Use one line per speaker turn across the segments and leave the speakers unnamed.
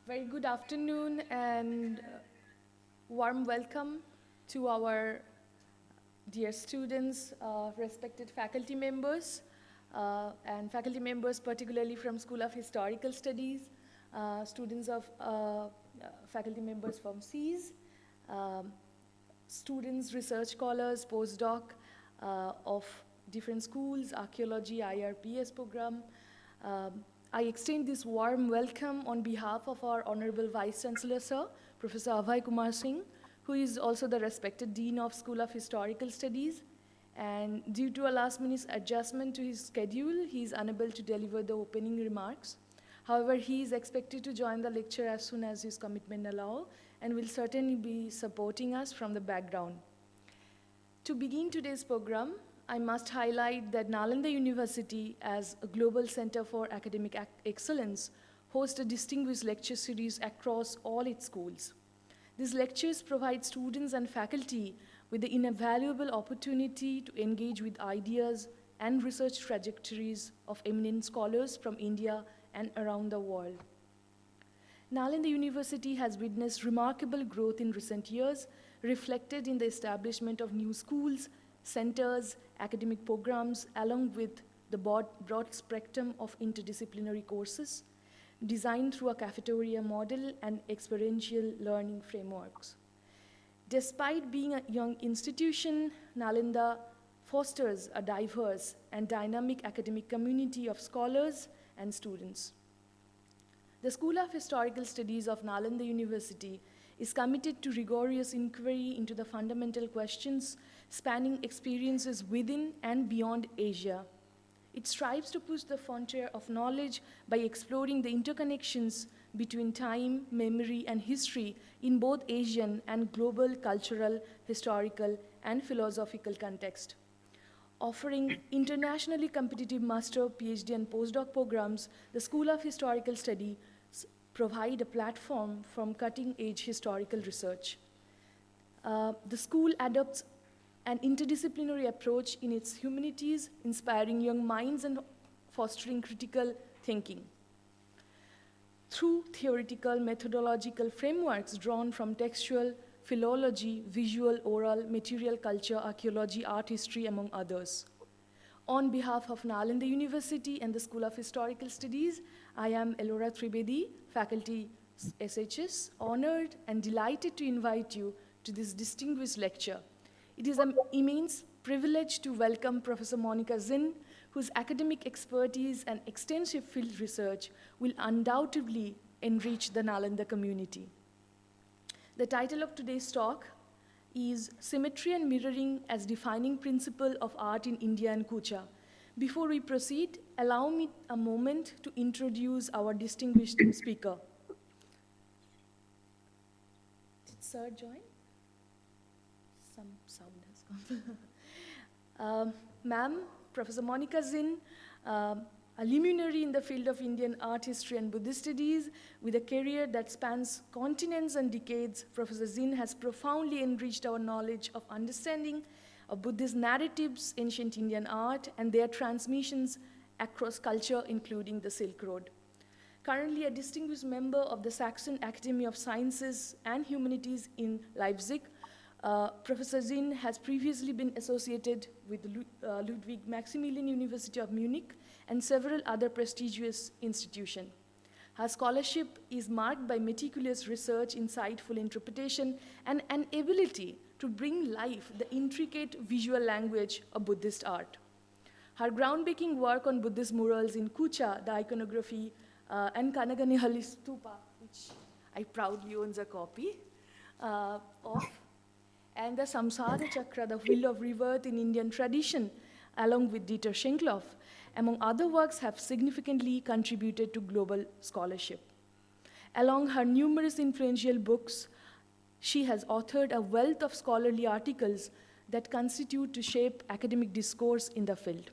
Very good afternoon and warm welcome to our dear students, respected faculty members, and faculty members particularly from School of Historical Studies, students of faculty members from SEAS, um, students, research scholars, postdoc of different schools, archaeology, IRPS program. Um, I extend this warm welcome on behalf of our Honorable Vice Chancellor, Sir, Professor Abhay Kumar Singh, who is also the respected Dean of School of Historical Studies. And due to a last-minute adjustment to his schedule, he is unable to deliver the opening remarks. However, he is expected to join the lecture as soon as his commitment allows, and will certainly be supporting us from the background. To begin today's program, I must highlight that Nalanda University, as a global center for academic excellence, hosts a distinguished lecture series across all its schools. These lectures provide students and faculty with the invaluable opportunity to engage with ideas and research trajectories of eminent scholars from India and around the world. Nalanda University has witnessed remarkable growth in recent years, reflected in the establishment of new schools, centers, academic programs, along with the broad spectrum of interdisciplinary courses designed through a cafeteria model and experiential learning frameworks. Despite being a young institution, Nalanda fosters a diverse and dynamic academic community of scholars and students. The School of Historical Studies of Nalanda University is committed to rigorous inquiry into the fundamental questions spanning experiences within and beyond Asia. It strives to push the frontier of knowledge by exploring the interconnections between time, memory, and history in both Asian and global cultural, historical, and philosophical context. Offering internationally competitive master, PhD, and postdoc programs, the School of Historical Studies provide a platform from cutting-edge historical research. The school adopts an interdisciplinary approach in its humanities, inspiring young minds and fostering critical thinking. Through theoretical methodological frameworks drawn from textual, philology, visual, oral, material culture, archaeology, art history, among others. On behalf of Nalanda University and the School of Historical Studies, I am Elora Tribedi, faculty SHS, honored and delighted to invite you to this distinguished lecture. It is an immense privilege to welcome Professor Monika Zin, whose academic expertise and extensive field research will undoubtedly enrich the Nalanda community. The title of today's talk is Symmetry and Mirroring as Defining Principle of Art in India and Kucha. Before we proceed, allow me a moment to introduce our distinguished speaker. Did Sir join? Some sound has come. Ma'am, Professor Monika Zin, a luminary in the field of Indian art history and Buddhist studies, with a career that spans continents and decades, Professor Zin has profoundly enriched our knowledge of understanding of Buddhist narratives, ancient Indian art, and their transmissions across culture, including the Silk Road. Currently a distinguished member of the Saxon Academy of Sciences and Humanities in Leipzig, Professor Zin has previously been associated with the Ludwigs-Maximilian-Universität of Munich and several other prestigious institutions. Her scholarship is marked by meticulous research, insightful interpretation, and an ability to bring life the intricate visual language of Buddhist art. Her groundbreaking work on Buddhist murals in Kucha, the iconography, and Kanaganahalli Stupa, which I proudly own a copy of, and the Samsara Chakra, the Wheel of Rebirth in Indian tradition, along with Dieter Schenkloff, among other works, have significantly contributed to global scholarship. Along her numerous influential books, she has authored a wealth of scholarly articles that constitute to shape academic discourse in the field.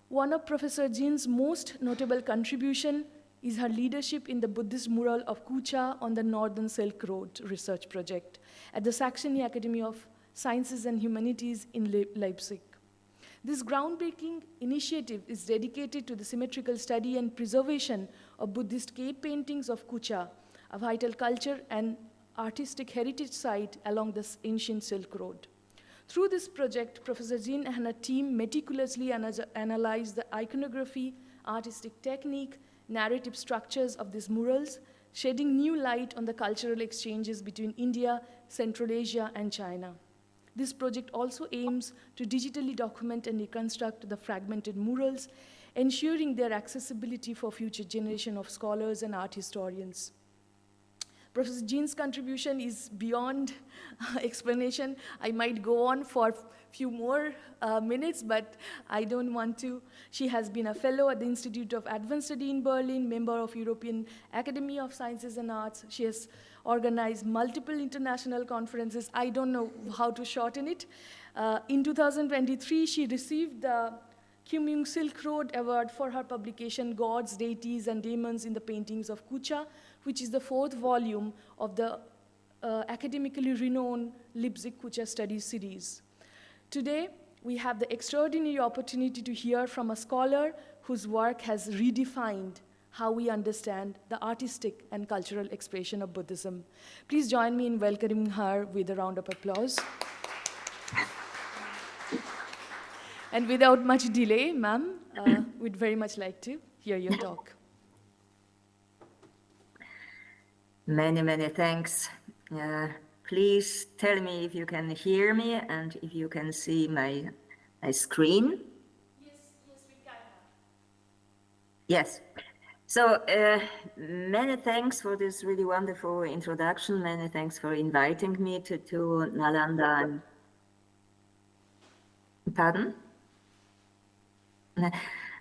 One of Professor Zin's most notable contribution is her leadership in the Buddhist mural of Kucha on the Northern Silk Road research project at the Saxony Academy of Sciences and Humanities in Leipzig. This groundbreaking initiative is dedicated to the symmetrical study and preservation of Buddhist cave paintings of Kucha, a vital culture and artistic heritage site along this ancient Silk Road. Through this project, Professor Zin and her team meticulously analyzed the iconography, artistic technique, narrative structures of these murals, shedding new light on the cultural exchanges between India, Central Asia, and China. This project also aims to digitally document and reconstruct the fragmented murals, ensuring their accessibility for future generation of scholars and art historians. Professor Jin's contribution is beyond explanation. I might go on for a few more minutes, but I don't want to. She has been a fellow at the Institute of Advanced Study in Berlin, member of European Academy of Sciences and Arts. She has organized multiple international conferences. I don't know how to shorten it. In 2023, she received the Kumyung Silk Road Award for her publication, Gods, Deities, and Demons in the Paintings of Kucha, which is the 4th volume of the academically renowned Leipzig-Kucha Studies series. Today, we have the extraordinary opportunity to hear from a scholar whose work has redefined how we understand the artistic and cultural expression of Buddhism. Please join me in welcoming her with a round of applause. And without much delay, ma'am, we'd very much like to hear your talk.
Many, many thanks. Please tell me if you can hear me and if you can see my screen.
Yes, we can.
Yes. So many thanks for this really wonderful introduction. Many thanks for inviting me to Nalanda. Pardon?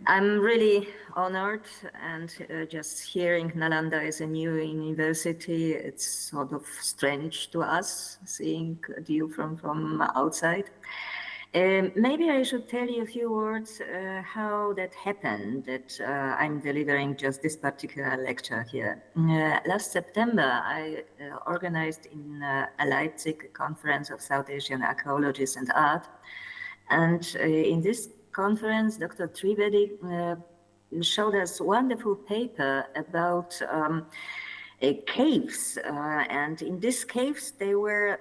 I'm really honored, and just hearing Nalanda is a new university, it's sort of strange to us, seeing you from outside. Maybe I should tell you a few words how that happened, that I'm delivering just this particular lecture here. Last September, I organized in Leipzig a conference of South Asian archaeologists and art. And in this conference, Dr. Trivedi showed us a wonderful paper about caves. And in these caves, there were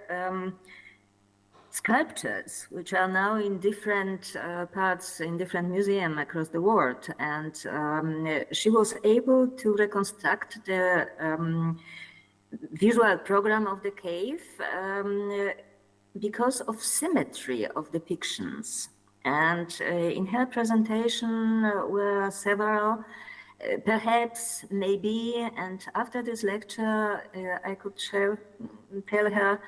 sculptures, which are now in different parts, in different museums across the world. And she was able to reconstruct the visual program of the cave because of symmetry of depictions. And in her presentation were several, perhaps, maybe, and after this lecture, I could tell her,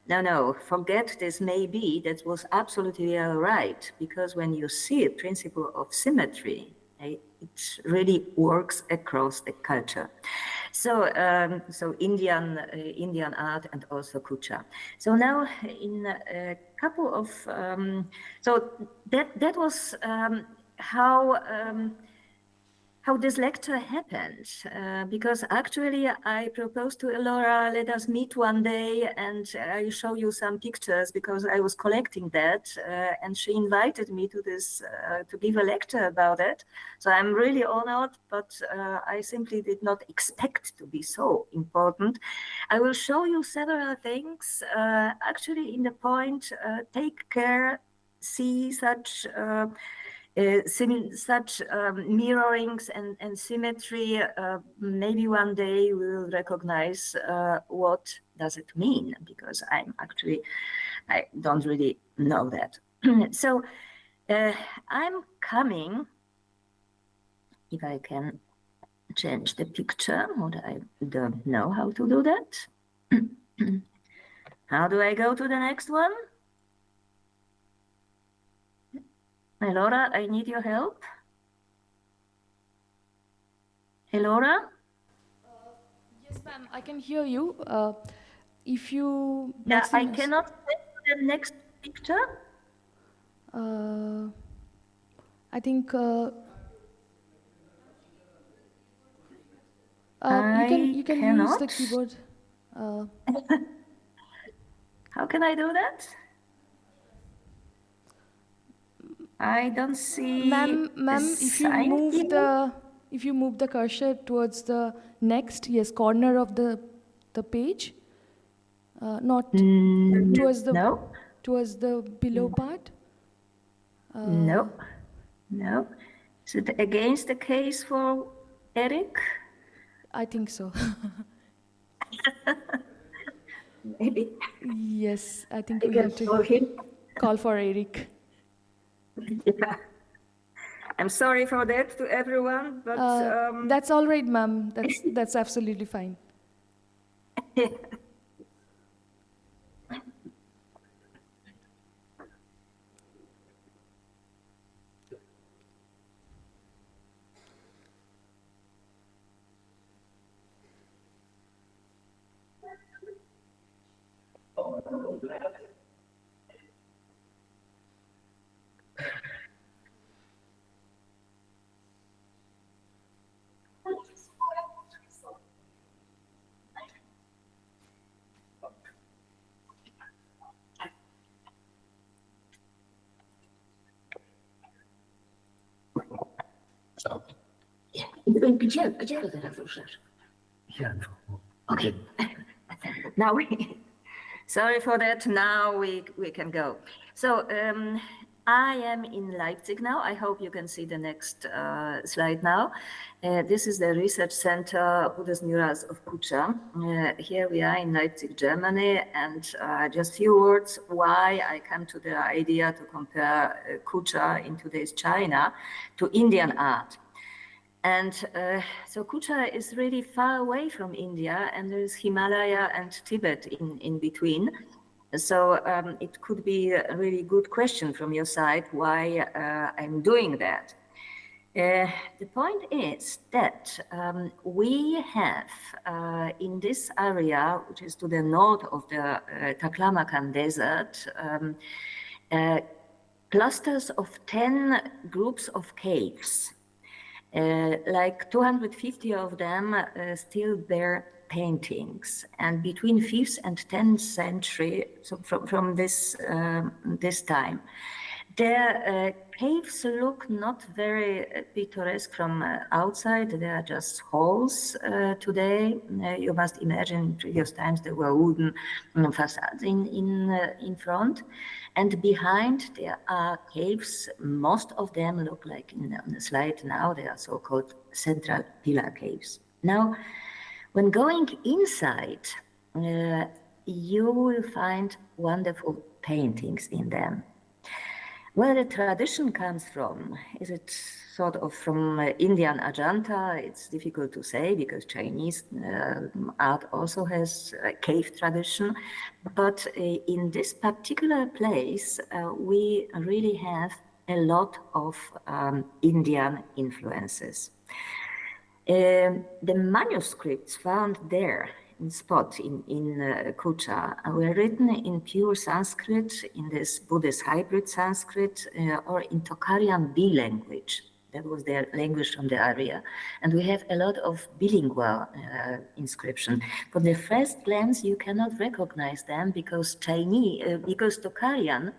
no, forget this maybe, that was absolutely all right, because when you see a principle of symmetry, it really works across the culture. So, so Indian art and also Kucha. So now in a couple of, so that was how this lecture happened, because actually I proposed to Elora, let us meet one day and I show you some pictures, because I was collecting that, and she invited me to this, to give a lecture about it. So I'm really honored, but I simply did not expect to be so important. I will show you several things, actually in the point, take care, see such such mirrorings and symmetry. Maybe one day we will recognize what does it mean, because I don't really know that. So I'm coming, if I can change the picture, but I don't know how to do that. How do I go to the next one? Elora, I need your help. Elora?
Yes, ma'am, I can hear you. If you...
Yeah, I cannot get to the next picture.
I think you can use the keyboard.
How can I do that? I don't see.
Ma'am, if you move the if you move the cursor towards the next, yes, corner of the page, not towards the
No,
below part.
no, no. Is it against the case for Eric?
I think so.
Maybe.
Yes, I think
I
we
can
have to
call him.
call for Eric.
Yeah. I'm sorry for that to everyone, but
That's all right, ma'am. That's absolutely fine.
yeah. Gdzie to teraz ruszasz? Okay. Now sorry for that. Now we can go. So I am in Leipzig now. I hope you can see the next slide now. This is the research center Buddhist Murals of Kucha. Here we are in Leipzig, Germany, and just few words why I come to the idea to compare Kucha in today's China to Indian art. And so Kucha is really far away from India, and there is Himalaya and Tibet in between. So it could be a really good question from your side why I'm doing that. The point is that we have in this area, which is to the north of the Taklamakan Desert, clusters of 10 groups of caves. Like 250 of them still bear paintings, and between 5th and 10th century, so from this time, the caves look not very picturesque from outside. They are just holes today. You must imagine in previous times there were wooden facades in front. And behind there are caves. Most of them look like on the slide now, they are so-called central pillar caves. Now, when going inside, you will find wonderful paintings in them. Where the tradition comes from, is it sort of from Indian Ajanta? It's difficult to say because Chinese art also has a cave tradition. But in this particular place, we really have a lot of Indian influences. The manuscripts found there in spot in Kucha were written in pure Sanskrit, in this Buddhist hybrid Sanskrit, or in Tocharian B language. That was their language from the area. And we have a lot of bilingual inscription. From the first glance, you cannot recognize them because Tocharian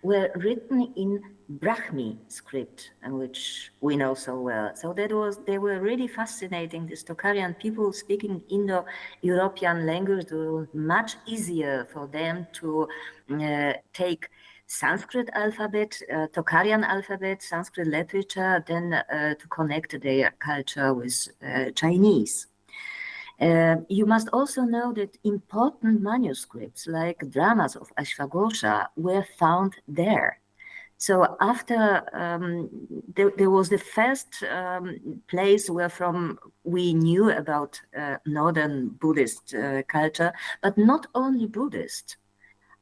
were written in Brahmi script, which we know so well. So they were really fascinating. The Tocharian people speaking Indo-European language, it was much easier for them to take Sanskrit alphabet, Tocharian alphabet, Sanskrit literature, than to connect their culture with Chinese. You must also know that important manuscripts like dramas of Ashvaghosha were found there. So after there was the first place where from we knew about northern Buddhist culture, but not only Buddhist.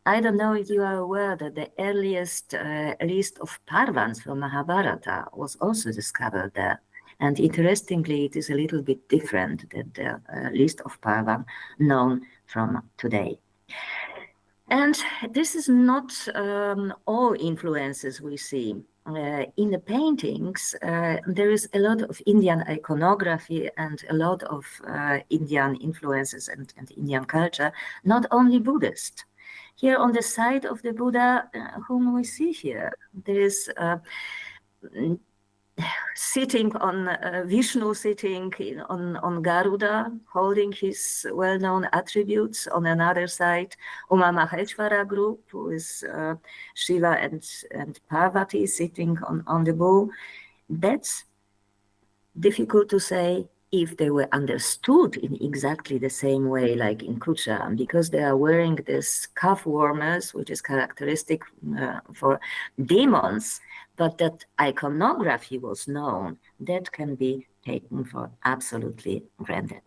I don't know if you are aware that the earliest list of Parvans from Mahabharata was also discovered there. And interestingly, it is a little bit different than the list of Parvan known from today. And this is not all influences we see. In the paintings, there is a lot of Indian iconography and a lot of Indian influences and Indian culture, not only Buddhist. Here on the side of the Buddha, whom we see here, there is sitting on Vishnu sitting on Garuda, holding his well-known attributes. On another side, Uma Maheshwara group, who is Shiva and Parvati sitting on the bull. That's difficult to say if they were understood in exactly the same way like in Kucha, because they are wearing this calf warmers, which is characteristic for demons, but that iconography was known, that can be taken for absolutely granted.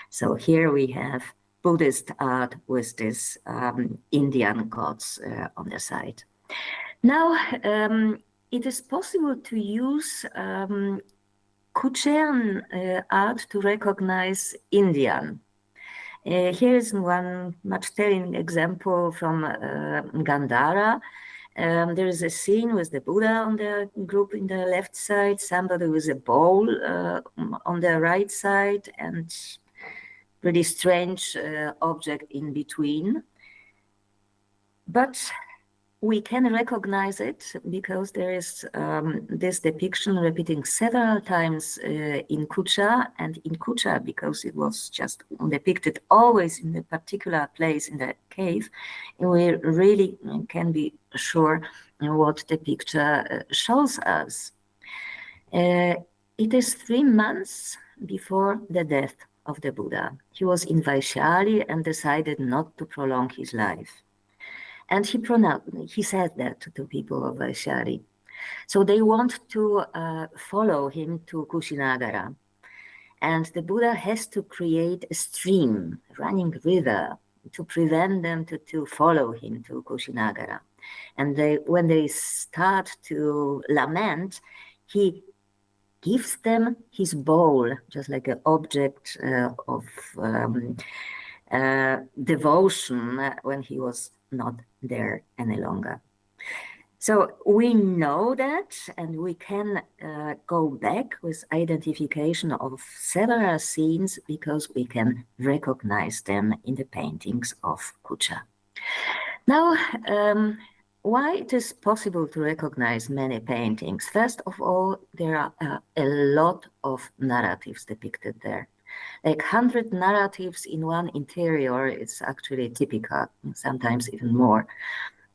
So here we have Buddhist art with these Indian gods on the side. Now, it is possible to use Kuchean art to recognize Indian. Here is one much telling example from Gandhara. There is a scene with the Buddha on the group in the left side, somebody with a bowl on the right side, and pretty strange object in between. But we can recognize it because there is this depiction repeating several times in Kucha, and in Kucha, because it was just depicted always in a particular place in the cave, we really can be sure what the picture shows us. It is 3 months before the death of the Buddha. He was in Vaishali and decided not to prolong his life. And he said that to people of Vaishali. So they want to follow him to Kushinagara. And the Buddha has to create a stream, a running river, to prevent them to follow him to Kushinagara. And when they start to lament, he gives them his bowl, just like an object of devotion when he was not there any longer. So we know that, and we can go back with identification of several scenes because we can recognize them in the paintings of Kucha. Now, why it is possible to recognize many paintings? First of all, there are a lot of narratives depicted there. Like 100 narratives in one interior is actually typical, sometimes even more.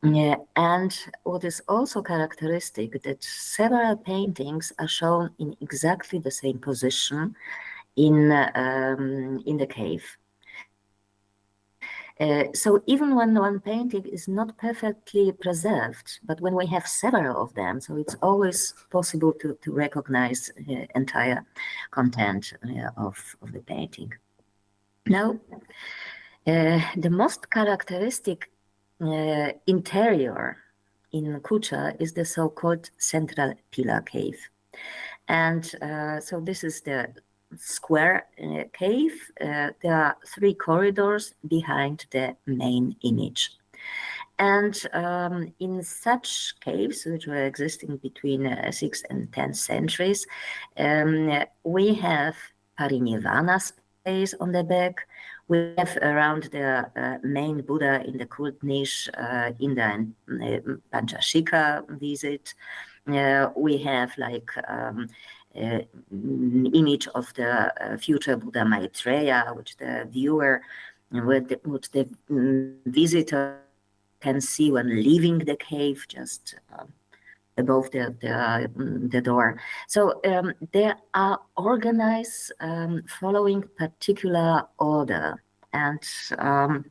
Yeah, and what is also characteristic that several paintings are shown in exactly the same position in the cave. So even when one painting is not perfectly preserved, but when we have several of them, so it's always possible to recognize the entire content of the painting. Now, the most characteristic interior in Kucha is the so-called central pillar cave. And so this is the square cave. There are 3 corridors behind the main image. And in such caves, which were existing between 6th and 10th centuries, we have parinirvana space on the back. We have around the main Buddha in the cult niche, Inda and Panchashika visit. We have like image of the future Buddha Maitreya, which the viewer, which the visitor can see when leaving the cave, just above the door. So they are organized following particular order, and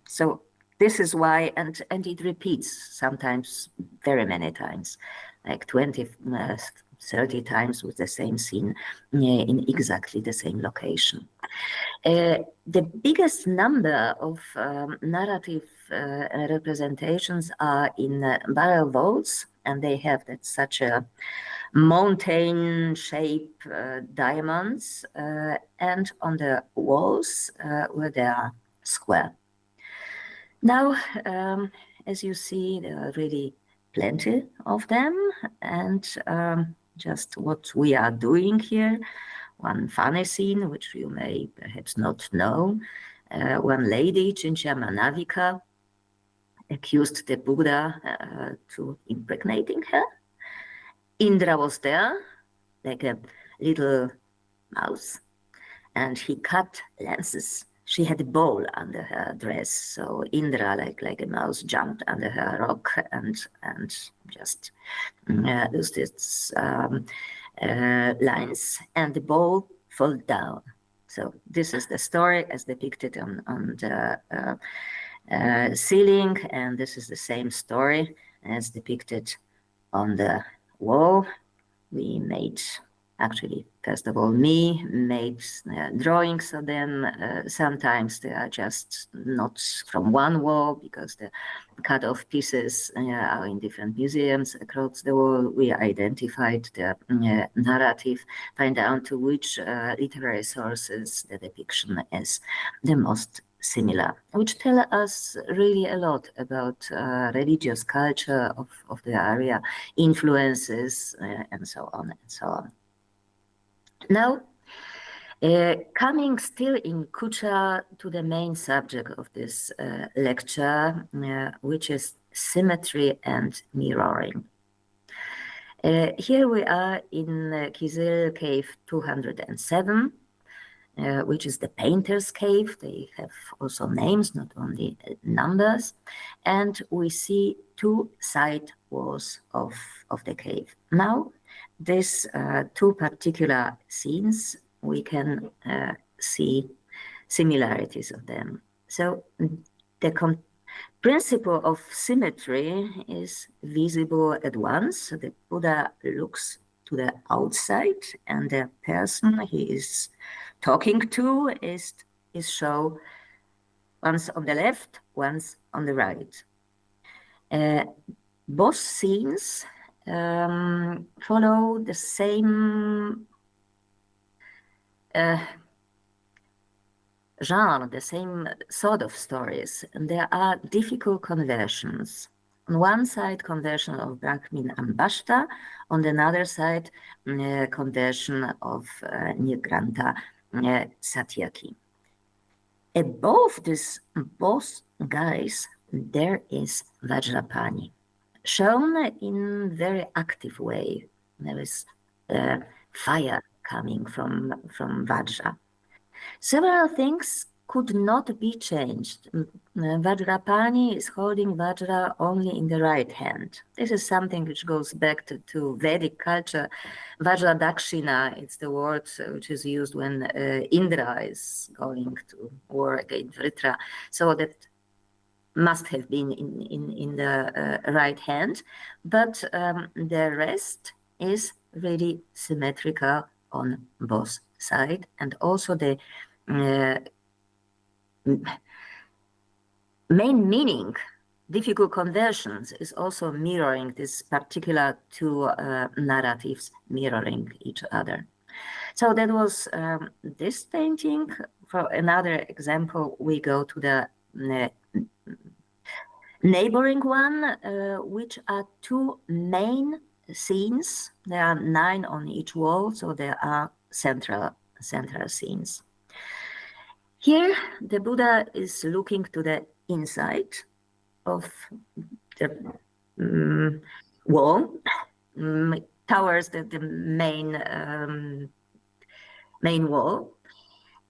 so this is why, and it repeats sometimes very many times, like 20, 30 times with the same scene in exactly the same location. The biggest number of narrative representations are in barrel vaults, and they have that such a mountain shape diamonds, and on the walls where they are square. Now, as you see, there are really plenty of them, and just what we are doing here. One funny scene, which you may perhaps not know. One lady, Chincha Manavika, accused the Buddha to impregnating her. Indra was there, like a little mouse, and he cut lenses. She had a bowl under her dress, so Indra, like a mouse, jumped under her rock and just used its lines, and the bowl fell down. So this is the story as depicted on the ceiling, and this is the same story as depicted on the wall. We made, actually, first of all, me made drawings of them. Sometimes they are just not from one wall because the cut off pieces are in different museums across the world. We identified the narrative, find out to which literary sources the depiction is the most similar, which tell us really a lot about religious culture of the area, influences, and so on and so on. Now, coming still in Kucha to the main subject of this lecture, which is symmetry and mirroring. Here we are in Kizil Cave 207, which is the painter's cave. They have also names, not only numbers. And we see two side walls of the cave. Now, these two particular scenes, we can see similarities of them. So the principle of symmetry is visible at once. So the Buddha looks to the outside, and the person he is talking to is shown once on the left, once on the right. Both scenes follow the same genre, the same sort of stories, and there are difficult conversions. On one side, conversion of Brahmin Ambashta, on the other side, conversion of Nirgrantha Satyaki. Above both guys, there is Vajrapani, shown in very active way. There is fire coming from Vajra. Several things could not be changed. Vajrapani is holding Vajra only in the right hand. This is something which goes back to Vedic culture. Vajra Dakshina, it's the word which is used when Indra is going to war against Vritra. So that must have been in the right hand. But the rest is really symmetrical on both sides. And also the main meaning, difficult conversions, is also mirroring this particular two narratives, mirroring each other. So that was this painting. For another example, we go to the neighboring one, which are two main scenes. There are 9 on each wall, so there are central scenes. Here, the Buddha is looking to the inside of the wall, towards the main wall,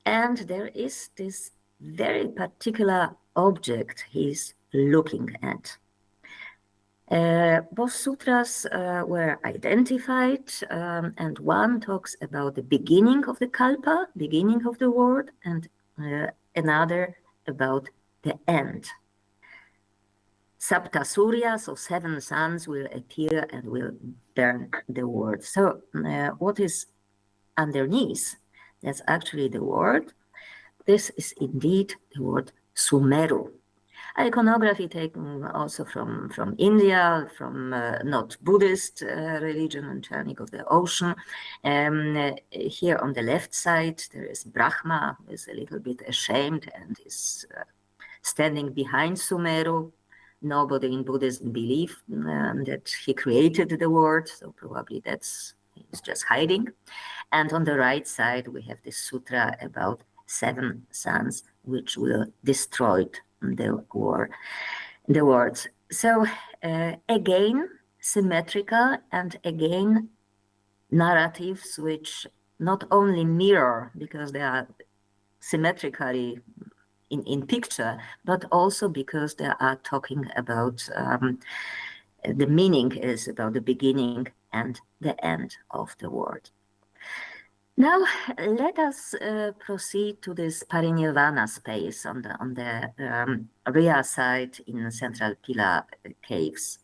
and there is this very particular object he's looking at. Both sutras were identified, and one talks about the beginning of the kalpa, beginning of the world, and another about the end. Sapta Surya, so 7 suns will appear and will burn the world. So what is underneath? That's actually the word. This is indeed the word Sumeru. Iconography taken also from India, from not Buddhist religion and churning of the ocean. Here on the left side, there is Brahma, who is a little bit ashamed and is standing behind Sumeru. Nobody in Buddhism believes that he created the world, so probably he's just hiding. And on the right side, we have this sutra about 7 suns, which will destroy the words. So again, symmetrical, and again narratives which not only mirror because they are symmetrically in picture, but also because they are talking about the meaning is about the beginning and the end of the world. Now let us proceed to this Parinirvana space on the rear side in Central Pila caves.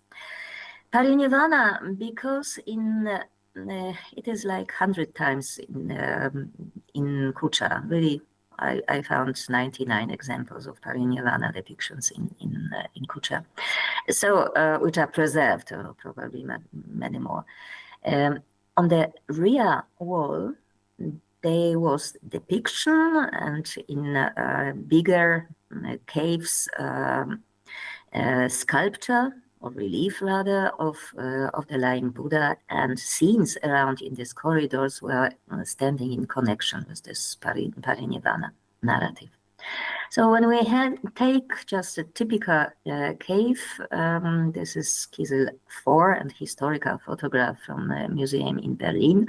Parinirvana, because it is like 100 times in Kucha. Really, I found 99 examples of Parinirvana depictions in Kucha, so which are preserved, or probably many more. On the rear wall, there was depiction, and in bigger caves, sculpture or relief rather of the lying Buddha, and scenes around in these corridors were standing in connection with this Parinirvana narrative. So when we take just a typical cave, this is Kiesel 4 and historical photograph from a museum in Berlin,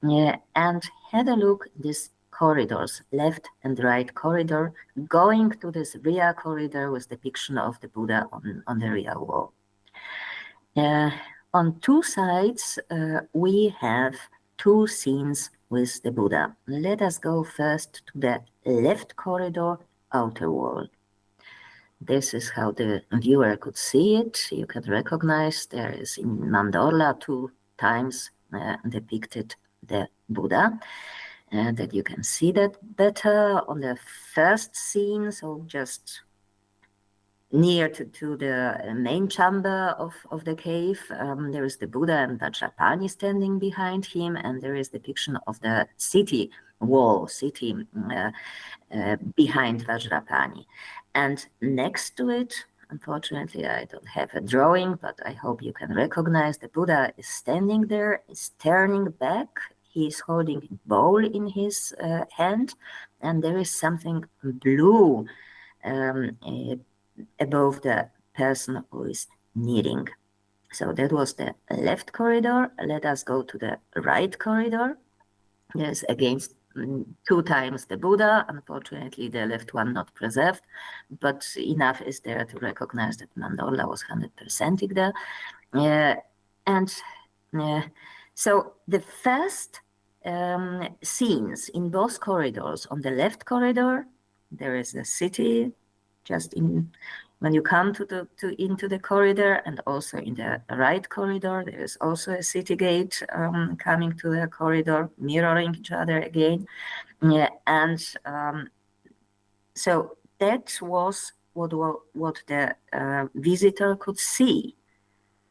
and had a look at these corridors, left and right corridor, going to this rear corridor with depiction of the Buddha on the rear wall. On two sides, we have two scenes with the Buddha. Let us go first to the left corridor, outer wall. This is how the viewer could see it. You can recognize there is in mandorla 2 times depicted the Buddha, that you can see that better on the first scene, so just near to the main chamber of the cave. There is the Buddha and Vajrapani standing behind him, and there is depiction of the city wall, behind Vajrapani. And next to it, unfortunately, I don't have a drawing, but I hope you can recognize the Buddha is standing there, is turning back. He is holding a bowl in his hand, and there is something blue above the person who is kneeling. So that was the left corridor. Let us go to the right corridor. There's again 2 times the Buddha. Unfortunately, the left one not preserved, but enough is there to recognize that mandorla was 100% there. So the first scenes in both corridors, on the left corridor, there is a city just when you come into the corridor, and also in the right corridor, there is also a city gate coming to the corridor, mirroring each other again. So that was what the visitor could see,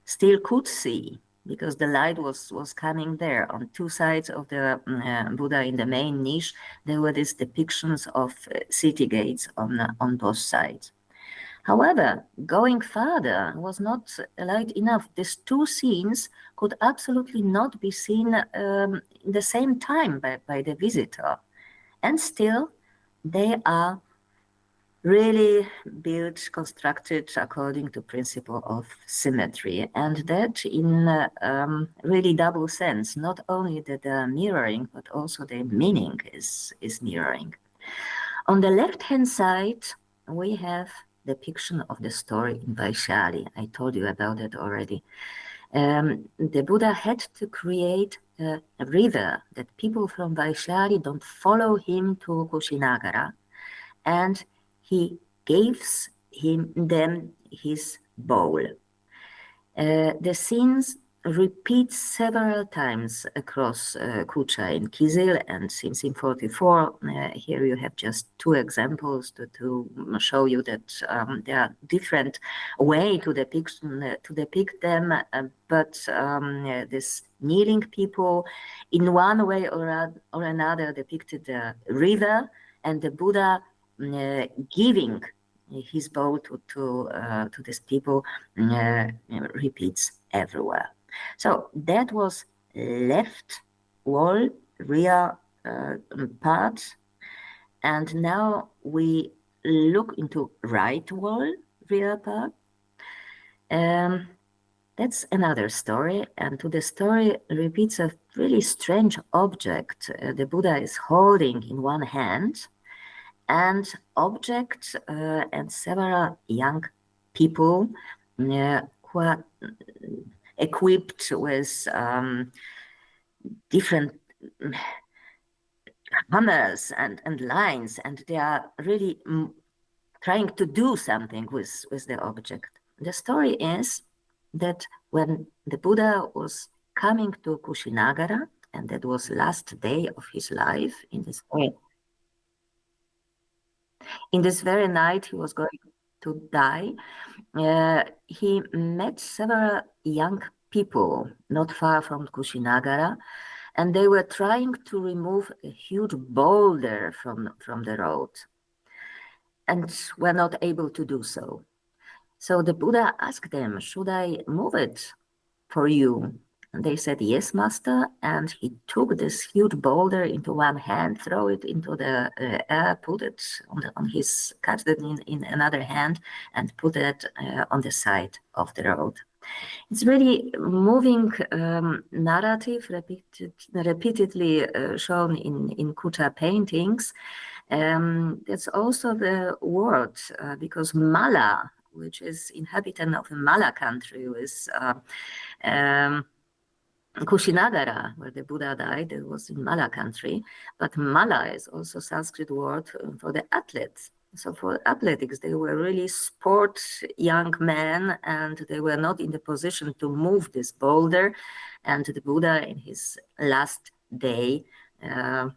still could see, because the light was coming there. On 2 sides of the Buddha in the main niche, there were these depictions of city gates on both sides. However, going further was not light enough. These 2 scenes could absolutely not be seen in the same time by the visitor. And still, they are really constructed according to principle of symmetry, and that in really double sense. Not only the mirroring, but also the meaning is mirroring. On the left-hand side, we have depiction of the story in Vaishali. I told you about it already. The Buddha had to create a river that people from Vaishali don't follow him to Kushinagara, and he gives them his bowl. The scenes repeat several times across Kucha in Kisil and Simsim 44. Here you have just 2 examples to show you that there are different ways to depict them, but this kneeling people in one way or another depicted the river, and the Buddha giving his bowl to these people repeats everywhere. So that was left wall, rear part, and now we look into right wall, rear part. That's another story, and to the story repeats a really strange object the Buddha is holding in one hand, and object and several young people who are equipped with different hammers and lines, and they are really trying to do something with the object. The story is that when the Buddha was coming to Kushinagara, and that was last day of his life, in this very night he was going to die, he met several young people not far from Kushinagara, and they were trying to remove a huge boulder from the road, and were not able to do so. So the Buddha asked them, should I move it for you? And they said, yes, master. And he took this huge boulder into one hand, throw it into the air, put it on his, catch it in another hand, and put it on the side of the road. It's really moving narrative, repeatedly shown in Kucha paintings. That's also the word, because Mala, which is inhabitant of the Mala country, is Kushinagara, where the Buddha died, it was in Mala country, but Mala is also Sanskrit word for the athletes. So for athletics, they were really sport young men, and they were not in the position to move this boulder. And the Buddha, in his last day, the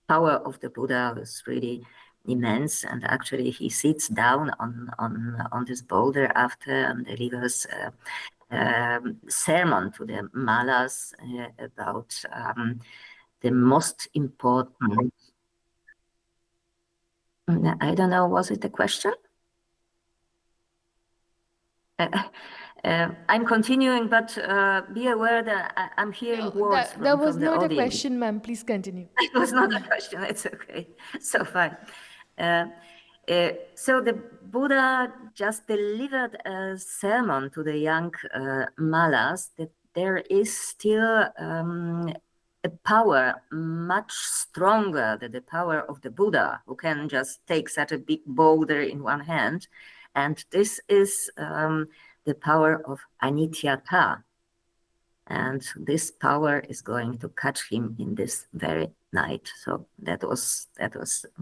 power of the Buddha was really immense, and actually he sits down on this boulder after and delivers sermon to the Malas about the most important. I don't know, was it a question? I'm continuing, but be aware that I'm hearing words from the audience.
That was not a question, ma'am. Please continue.
It was not a question. It's okay. So fine. So the Buddha just delivered a sermon to the young Malas that there is still a power much stronger than the power of the Buddha, who can just take such a big boulder in one hand. And this is the power of Anityata. And this power is going to catch him in this very night. So that was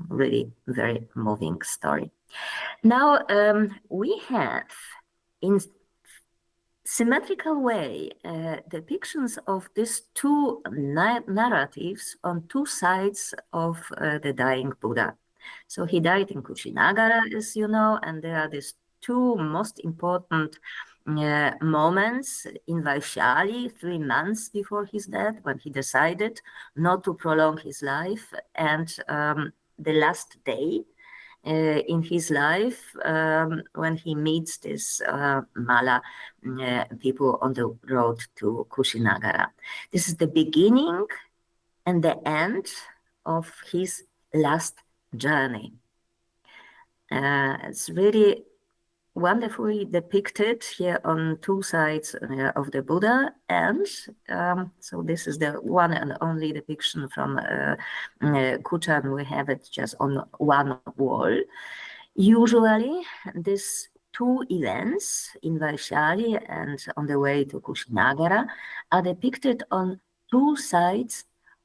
really very moving story. Now we have in symmetrical way depictions of these two narratives on two sides of the dying Buddha. So he died in Kushinagara, as you know, and there are these two most important moments in Vaishali, 3 months before his death, when he decided not to prolong his life, and the last day in his life when he meets this Mala people on the road to Kushinagara. This is the beginning and the end of his last journey. It's really wonderfully depicted here on two sides of the Buddha, and so this is the one and only depiction from Kucha, and we have it just on one wall. Usually these two events in Vaishali and on the way to Kushinagara are depicted on two sides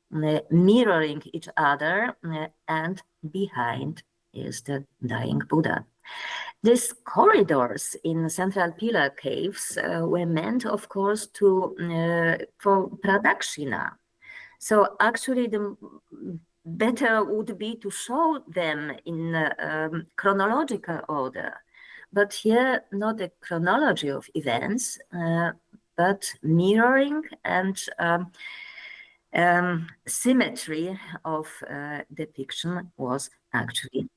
mirroring each other, and behind is the dying Buddha. These corridors in central pillar caves were meant, of course, for pradakshina. So actually, the better would be to show them in chronological order. But here, not a chronology of events, but mirroring and symmetry of depiction was actually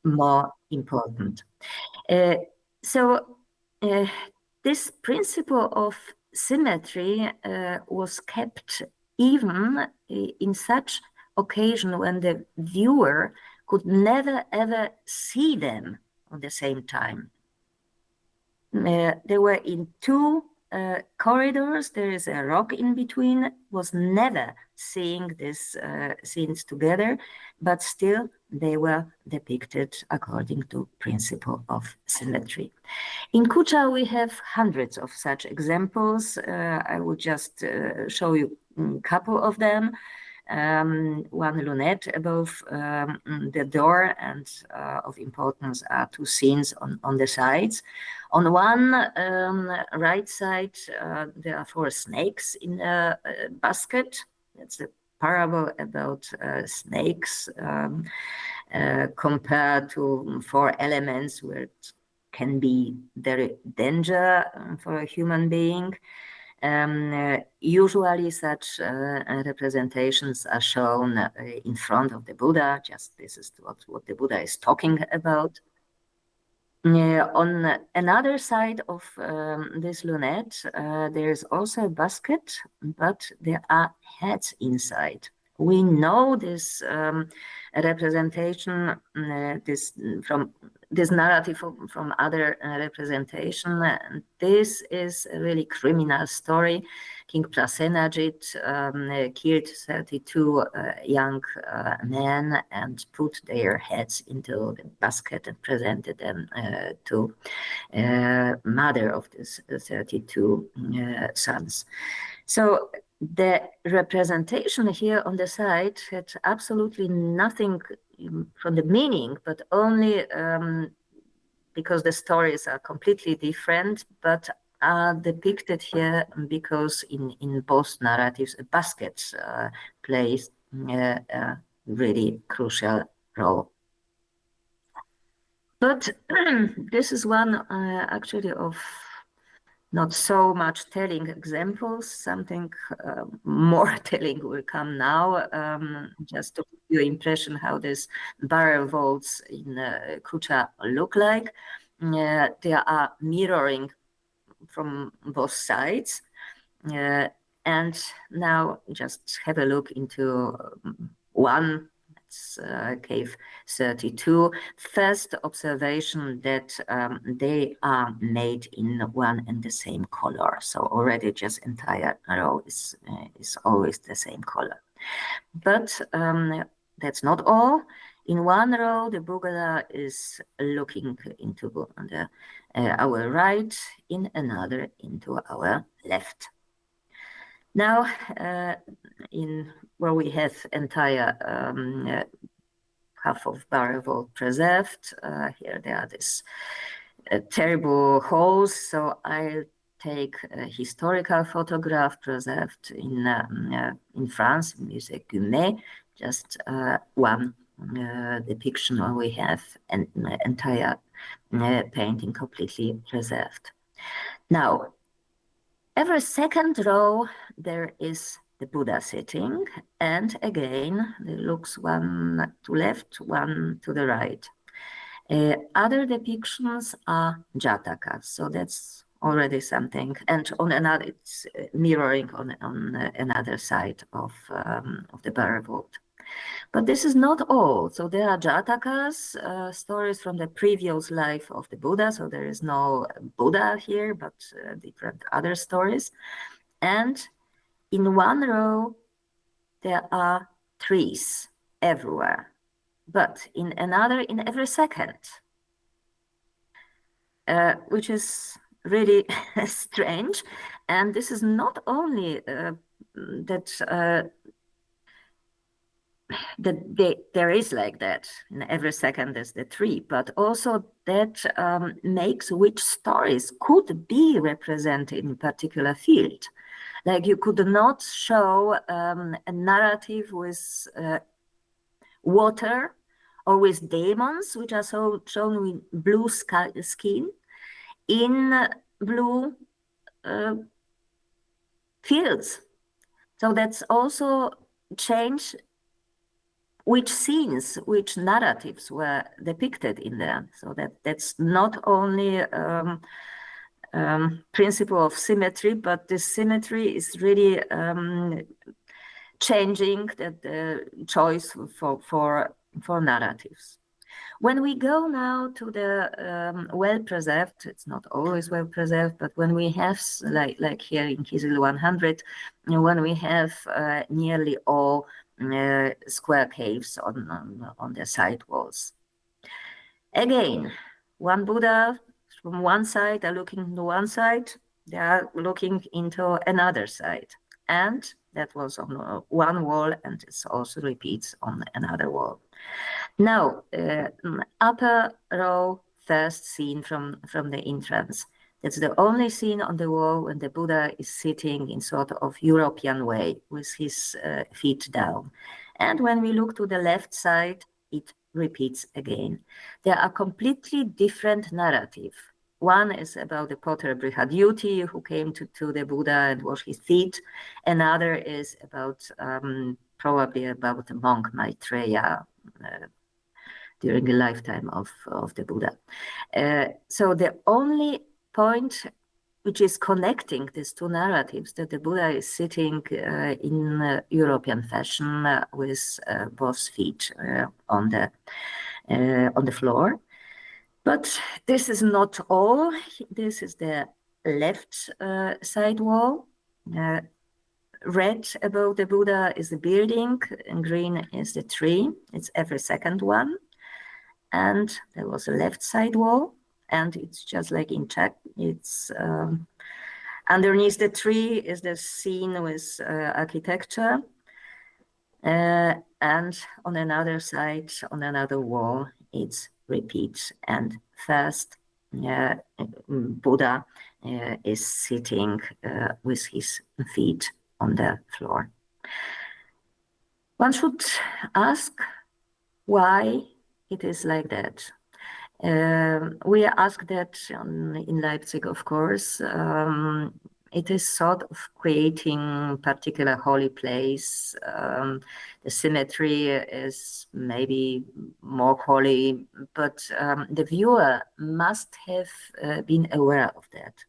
more important. This principle of symmetry was kept even in such occasion when the viewer could never ever see them at the same time. They were in two corridors, there is a rock in between, was never seeing these scenes together, but still they were depicted according to principle of symmetry. In Kucha, we have hundreds of such examples. I will just show you a couple of them. One lunette above the door, and of importance are two scenes on the sides. On one right side, there are four snakes in a basket. That's a parable about snakes compared to four elements where it can be very danger for a human being. Usually such representations are shown in front of the Buddha, just this is what the Buddha is talking about. On another side of this lunette, there is also a basket, but there are heads inside. We know this representation, this narrative from other representation. This is a really criminal story. King Prasenajit killed 32 young men and put their heads into the basket and presented them to mother of these 32 sons. So the representation here on the side had absolutely nothing from the meaning, but only because the stories are completely different, but are depicted here because in both narratives a basket plays a really crucial role. But this is one actually of not so much telling examples. Something more telling will come now, just to give you impression how this barrel vaults in Kucha look like. They are mirroring from both sides. And now just have a look into one. That's cave 32. First observation that they are made in one and the same color. So already just entire row is always the same color. But that's not all. In one row, the Buddha is looking into our right, in another into our left. Now, in where we have entire half of barrel vault preserved, here there are these terrible holes. So I'll take a historical photograph preserved in France, Musée Gumet, just one depiction where we have an entire painting completely preserved. Now, every second row there is the Buddha sitting, and again it looks one to left, one to the right. Other depictions are jatakas, so that's already something, and on another it's mirroring on another side of the barrel vault. But this is not all. So there are jatakas, stories from the previous life of the Buddha. So there is no Buddha here, but different other stories. And in one row, there are trees everywhere, but in another, in every second, which is really strange. And this is not only that there is like that in every second there's the tree, but also that makes which stories could be represented in a particular field. Like you could not show a narrative with water or with demons, which are shown with blue skin in blue fields. So that's also change which scenes, which narratives were depicted in there. So that's not only principle of symmetry, but this symmetry is really changing the choice for narratives. When we go now to the well-preserved, it's not always well-preserved, but when we have, like here in Kizil 100, when we have nearly all square caves on the side walls. Again, one Buddha from one side are looking into one side, they are looking into another side. And that was on one wall, and it also repeats on another wall. Now, upper row, first scene from the entrance. That's the only scene on the wall when the Buddha is sitting in sort of European way with his feet down. And when we look to the left side, it repeats again. There are completely different narrative. One is about the potter Brihadyuti who came to the Buddha and washed his feet. Another is about probably about the monk Maitreya during the lifetime of the Buddha. So the only point which is connecting these two narratives, that the Buddha is sitting in European fashion with both feet on the floor. But this is not all. This is the left side wall. Red above the Buddha is the building, and green is the tree. It's every second one. And there was a left side wall, and it's just like in Czech. It's underneath the tree is the scene with architecture. And on another side, on another wall, it's repeat. And first, Buddha is sitting with his feet on the floor. One should ask why it is like that. We ask that in Leipzig, of course. It is sort of creating particular holy place. The symmetry is maybe more holy, but the viewer must have been aware of that.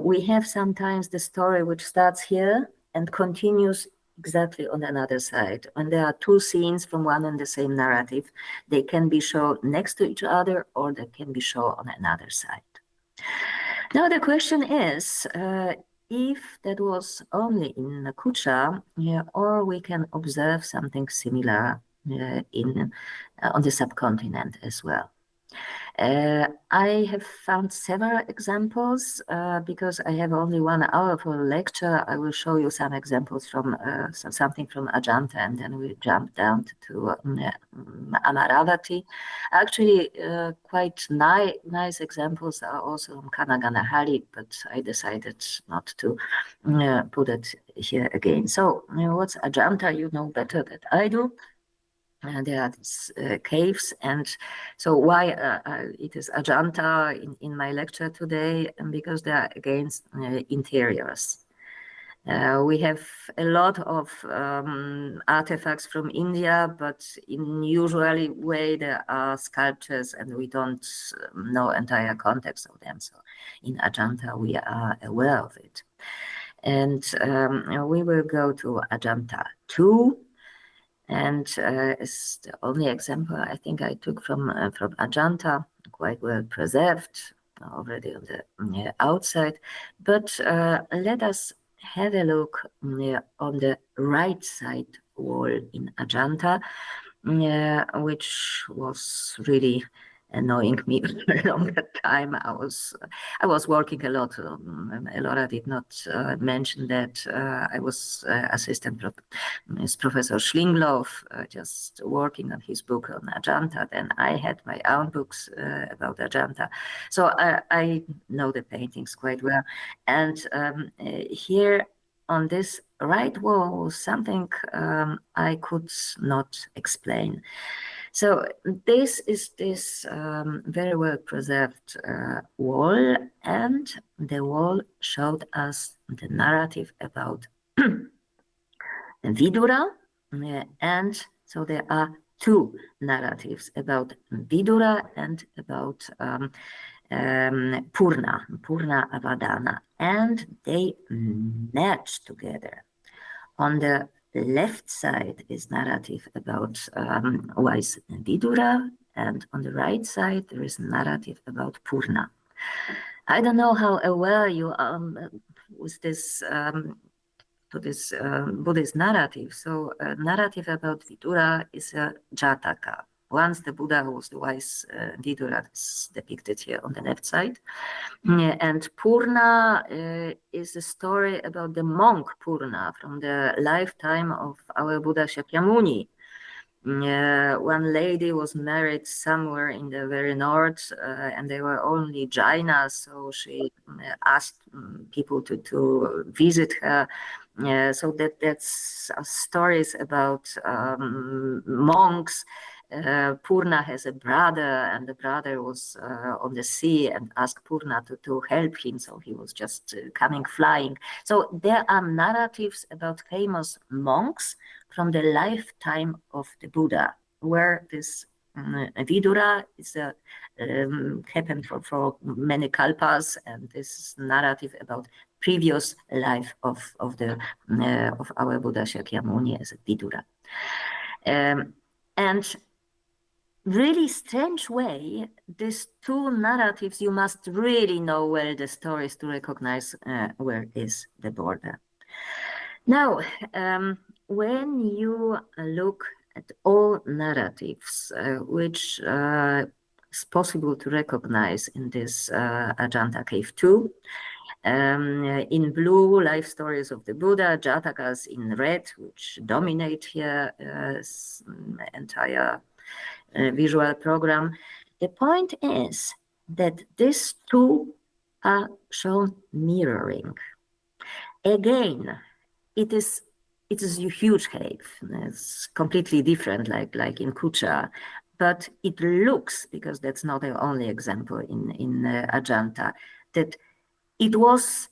We have sometimes the story which starts here and continues exactly on another side. When there are two scenes from one and the same narrative, they can be shown next to each other, or they can be shown on another side. Now the question is, if that was only in Kucha, or we can observe something similar on the subcontinent as well. I have found several examples because I have only 1 hour for a lecture. I will show you some examples from something from Ajanta, and then we jump down to Amaravati. Actually, quite nice examples are also from Kanaganahari, but I decided not to put it here again. So, what's Ajanta? You know better than I do. There are these caves, and so why it is Ajanta in my lecture today, and because they are against interiors. We have a lot of artifacts from India, but in usually way there are sculptures, and we don't know entire context of them. So in Ajanta we are aware of it, and we will go to Ajanta 2. And it's the only example I think I took from Ajanta, quite well preserved already on the outside. But let us have a look on the right side wall in Ajanta, which was really annoying me for a longer time. I was working a lot. Elora did not mention that I was assistant Professor Schlinglov, just working on his book on Ajanta. Then I had my own books about Ajanta. So I know the paintings quite well. And here on this right wall was something I could not explain. So this is this very well preserved wall, and the wall showed us the narrative about Vidura, and so there are two narratives about Vidura and about Purna Avadana, and they match together. On the left side is narrative about wise Vidura, and on the right side there is narrative about Purna. I don't know how aware you are with this to this Buddhist narrative. So a narrative about Vidura is a Jataka. Once the Buddha, who was the wise Vidura, is depicted here on the left side. And Purna is a story about the monk Purna from the lifetime of our Buddha Shakyamuni. One lady was married somewhere in the very north, and they were only Jainas, so she asked people to visit her. So that's stories about monks. Purna has a brother, and the brother was on the sea and asked Purna to help him, so he was just coming flying. So there are narratives about famous monks from the lifetime of the Buddha, where this Vidura is happened for many kalpas, and this narrative about previous life of our Buddha Shakyamuni as a Vidura. And really strange way, these two narratives, you must really know well the stories to recognize where is the border. Now, when you look at all narratives which is possible to recognize in this Ajanta Cave 2, in blue, life stories of the Buddha, Jatakas in red, which dominate here entire visual program. The point is that these two are shown mirroring. Again, it is a huge cave. It's completely different, like in Kucha, but it looks, because that's not the only example in Ajanta, that it was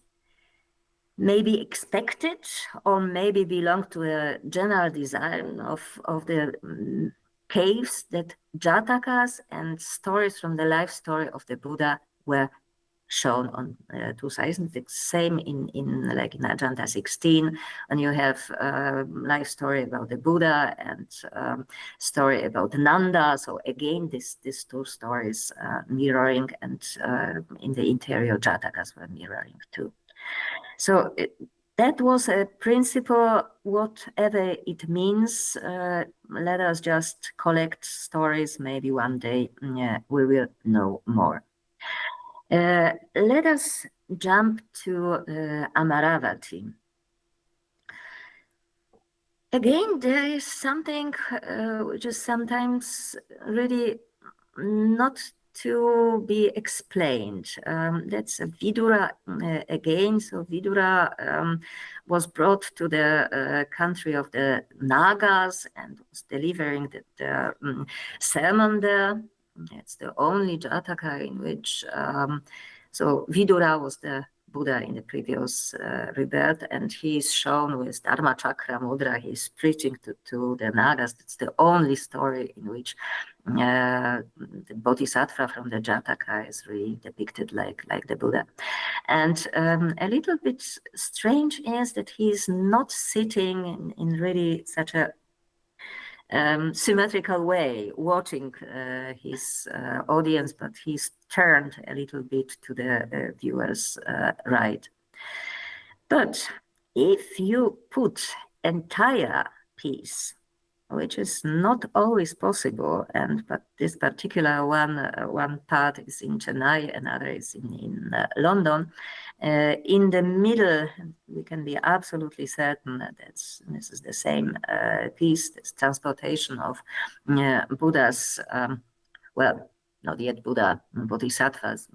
maybe expected or maybe belonged to a general design of the caves, that Jatakas and stories from the life story of the Buddha were shown on two sides. The same in Ajanta 16, and you have life story about the Buddha and story about Nanda. So again, these two stories mirroring, and in the interior Jatakas were mirroring too. So that was a principle, whatever it means. Let us just collect stories. Maybe one day we will know more. Let us jump to Amaravati. Again, there is something which is sometimes really not to be explained. That's a Vidura again. So Vidura was brought to the country of the Nagas and was delivering the sermon there. It's the only Jataka in which, so Vidura was the Buddha in the previous rebirth, and he is shown with Dharma Chakra Mudra. He's preaching to the Nagas. It's the only story in which the Bodhisattva from the Jataka is really depicted like the Buddha. And a little bit strange is that he's not sitting in really such a symmetrical way, watching his audience, but he's turned a little bit to the viewer's right. But if you put entire piece, which is not always possible, but this particular one part is in Chennai, another is in London. In the middle, we can be absolutely certain that this is the same piece, this transportation of Buddha's, well, not yet Buddha, Bodhisattvas,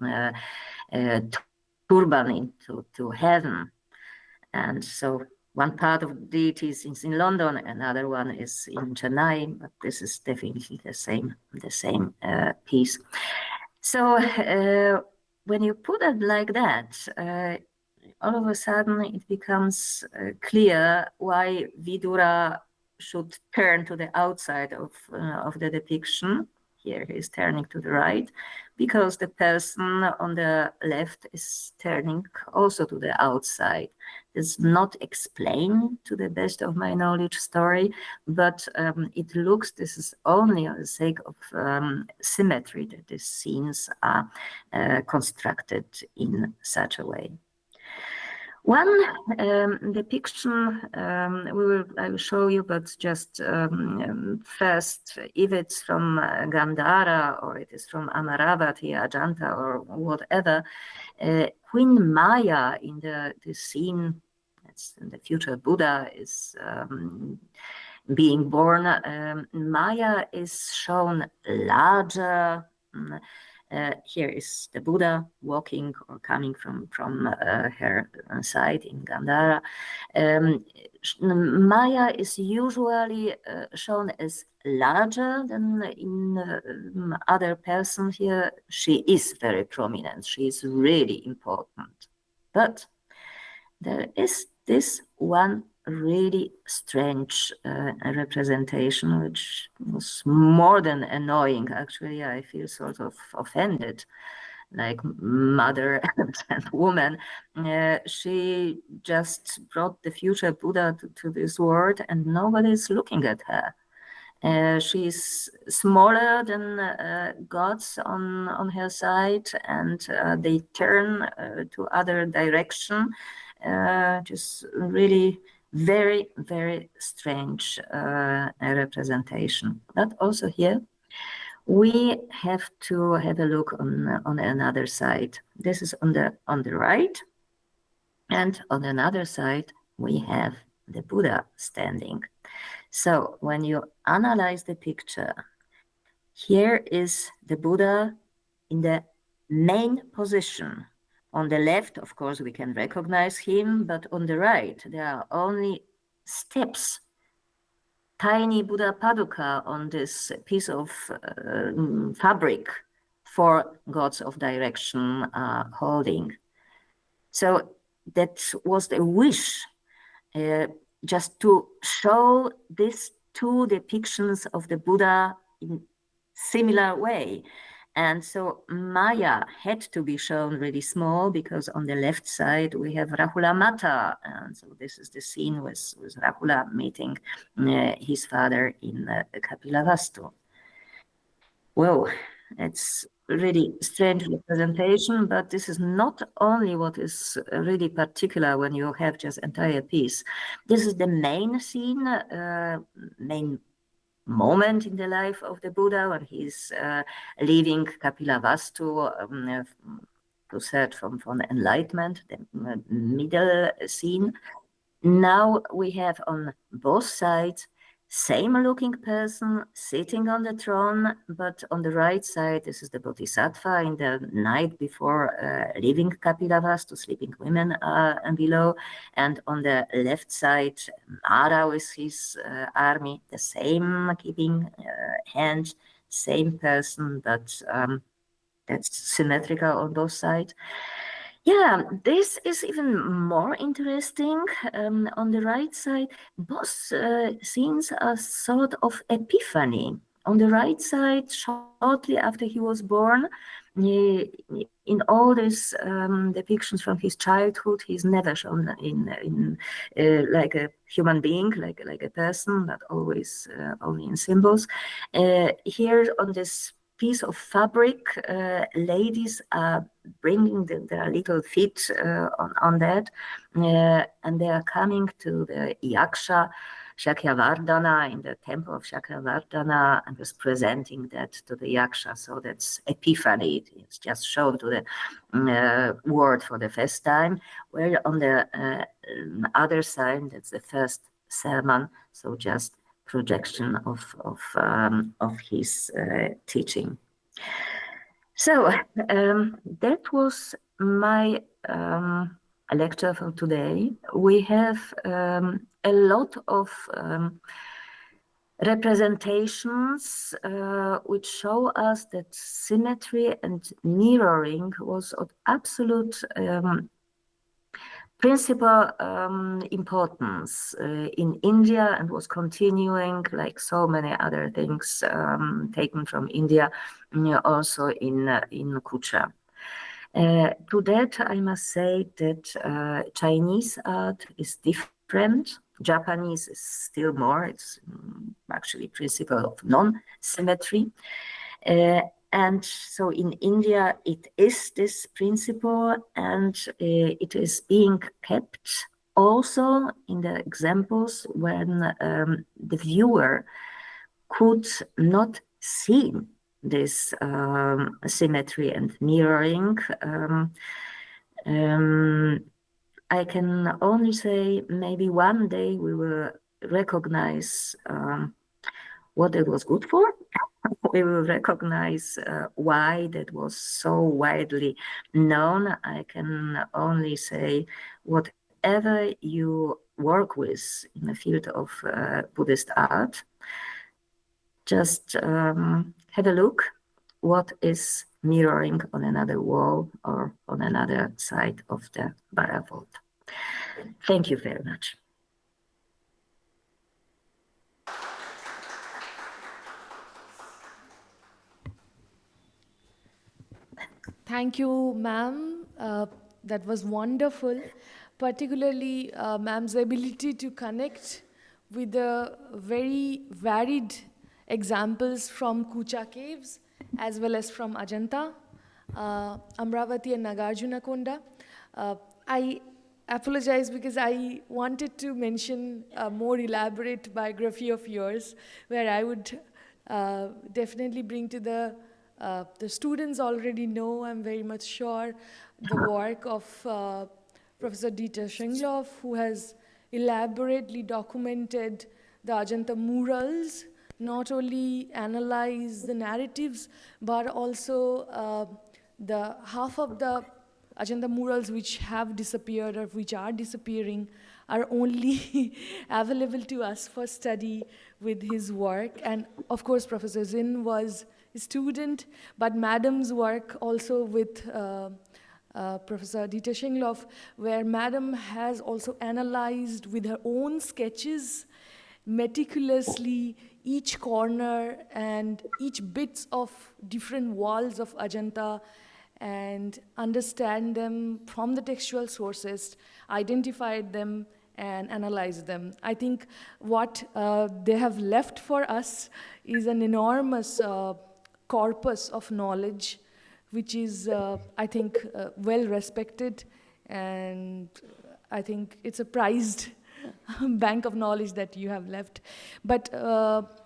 turban into heaven. And so one part of the deities is in London, another one is in Chennai, but this is definitely the same piece. So when you put it like that, all of a sudden it becomes clear why Vidura should turn to the outside of the depiction. here he is turning to the right, because the person on the left is turning also to the outside. It's not explained, to the best of my knowledge, story, but it looks, this is only on the sake of symmetry, that these scenes are constructed in such a way. One depiction I will show you, but just first, if it's from Gandhara or it is from Amaravati, Ajanta, or whatever, Queen Maya in the scene, that's in the future Buddha is being born. Maya is shown larger. Here is the Buddha walking or coming from her side in Gandhara. Maya is usually shown as larger than in other person here. She is very prominent. She is really important. But there is this one really strange representation, which was more than annoying. Actually, I feel sort of offended, like mother and woman. She just brought the future Buddha to this world, and nobody is looking at her. She's smaller than gods on her side, and they turn to other direction. Just really very, very strange representation. But also here, we have to have a look on another side. This is on the right, and on another side, we have the Buddha standing. So when you analyze the picture, here is the Buddha in the main position. On the left, of course, we can recognize him, but on the right, there are only steps, tiny Buddha Paduka on this piece of fabric for gods of direction holding. So that was the wish, just to show these two depictions of the Buddha in similar way. And so Maya had to be shown really small, because on the left side we have Rahula Mata. And so this is the scene with Rahula meeting his father in Kapilavastu. Well, it's really strange representation, but this is not only what is really particular when you have just entire piece. This is the main scene, main moment in the life of the Buddha, when he's leaving Kapilavastu to search for enlightenment, the middle scene. Now we have on both sides same looking person sitting on the throne, but on the right side, this is the Bodhisattva in the night before leaving Kapilavastu, sleeping women below. And on the left side, Mara with his army, the same keeping hand, same person, but that's symmetrical on both sides. Yeah, this is even more interesting. On the right side, both scenes are sort of epiphany. On the right side, shortly after he was born, in all these depictions from his childhood, he's never shown in like a human being, like a person, but always only in symbols. Here on this piece of fabric, ladies are bringing their little feet on that, and they are coming to the Yaksha Shakyavardhana in the temple of Shakyavardhana, and was presenting that to the Yaksha. So that's Epiphany. It's just shown to the world for the first time. Where on the other side, that's the first sermon. So just projection of his teaching. So that was my lecture for today. We have a lot of representations which show us that symmetry and mirroring was of absolute principal importance in India and was continuing, like so many other things taken from India, also in Kucha. To that, I must say that Chinese art is different. Japanese is still more. It's actually principle of non-symmetry. And so in India, it is this principle, and it is being kept also in the examples when the viewer could not see this symmetry and mirroring. I can only say maybe one day we will recognize what it was good for. We will recognize why that was so widely known. I can only say whatever you work with in the field of Buddhist art, just have a look what is mirroring on another wall or on another side of the Bara vault. Thank you very much.
Thank you, ma'am. That was wonderful, particularly ma'am's ability to connect with the very varied examples from Kucha caves as well as from Ajanta, Amravati and Nagarjunakonda. I apologize because I wanted to mention a more elaborate biography of yours where I would definitely bring to the students already know, I'm very much sure, the work of Professor Dieter Schengloff, who has elaborately documented the Ajanta murals, not only analyze the narratives, but also the half of the Ajanta murals which have disappeared or which are disappearing are only available to us for study with his work. And of course, Professor Zin was a student, but Madam's work also with Professor Dieter Schengloff, where Madam has also analyzed with her own sketches meticulously each corner and each bits of different walls of Ajanta and understand them from the textual sources, identified them and analyzed them. I think what they have left for us is an enormous corpus of knowledge, which is, I think, well respected, and I think it's a prized bank of knowledge that you have left. But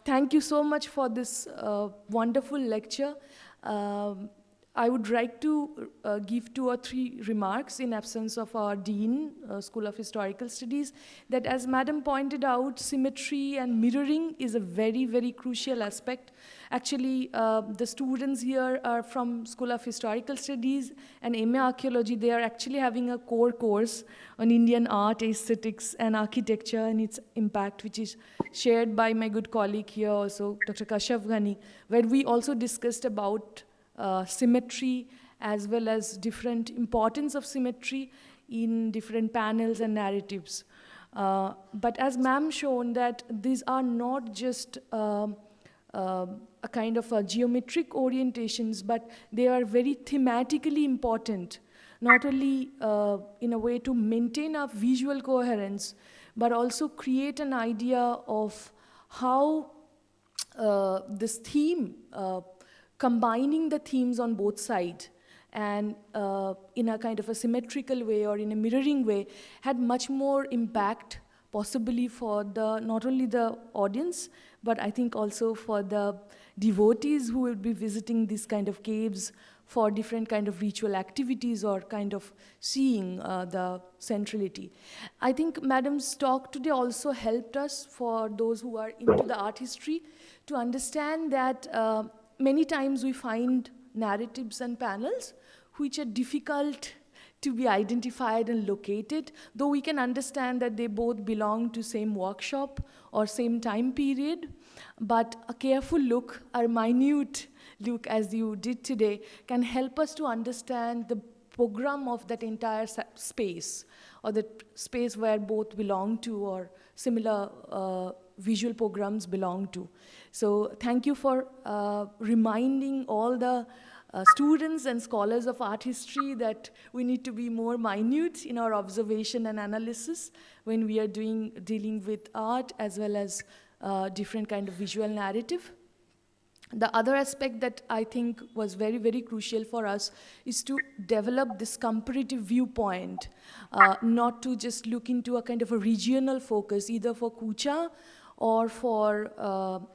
thank you so much for this wonderful lecture. I would like to give 2 or 3 remarks in absence of our Dean, School of Historical Studies, that as Madam pointed out, symmetry and mirroring is a very, very crucial aspect. Actually, the students here are from School of Historical Studies and MA Archaeology. They are actually having a core course on Indian art, aesthetics, and architecture and its impact, which is shared by my good colleague here also, Dr. Kashyap Ghani, where we also discussed about symmetry as well as different importance of symmetry in different panels and narratives. But as ma'am shown that these are not just a kind of a geometric orientations, but they are very thematically important, not only in a way to maintain a visual coherence, but also create an idea of how this theme, combining the themes on both sides and in a kind of a symmetrical way or in a mirroring way had much more impact possibly for the not only the audience, but I think also for the devotees who will be visiting these kind of caves for different kind of ritual activities or kind of seeing the centrality. I think Madam's talk today also helped us, for those who are into the art history, to understand that many times we find narratives and panels which are difficult to be identified and located, though we can understand that they both belong to same workshop or same time period. But a careful look, a minute look as you did today, can help us to understand the program of that entire space, or the space where both belong to or similar visual programs belong to. So thank you for reminding all the students and scholars of art history that we need to be more minute in our observation and analysis when we are dealing with art as well as different kind of visual narrative. The other aspect that I think was very, very crucial for us is to develop this comparative viewpoint, not to just look into a kind of a regional focus, either for Kucha or for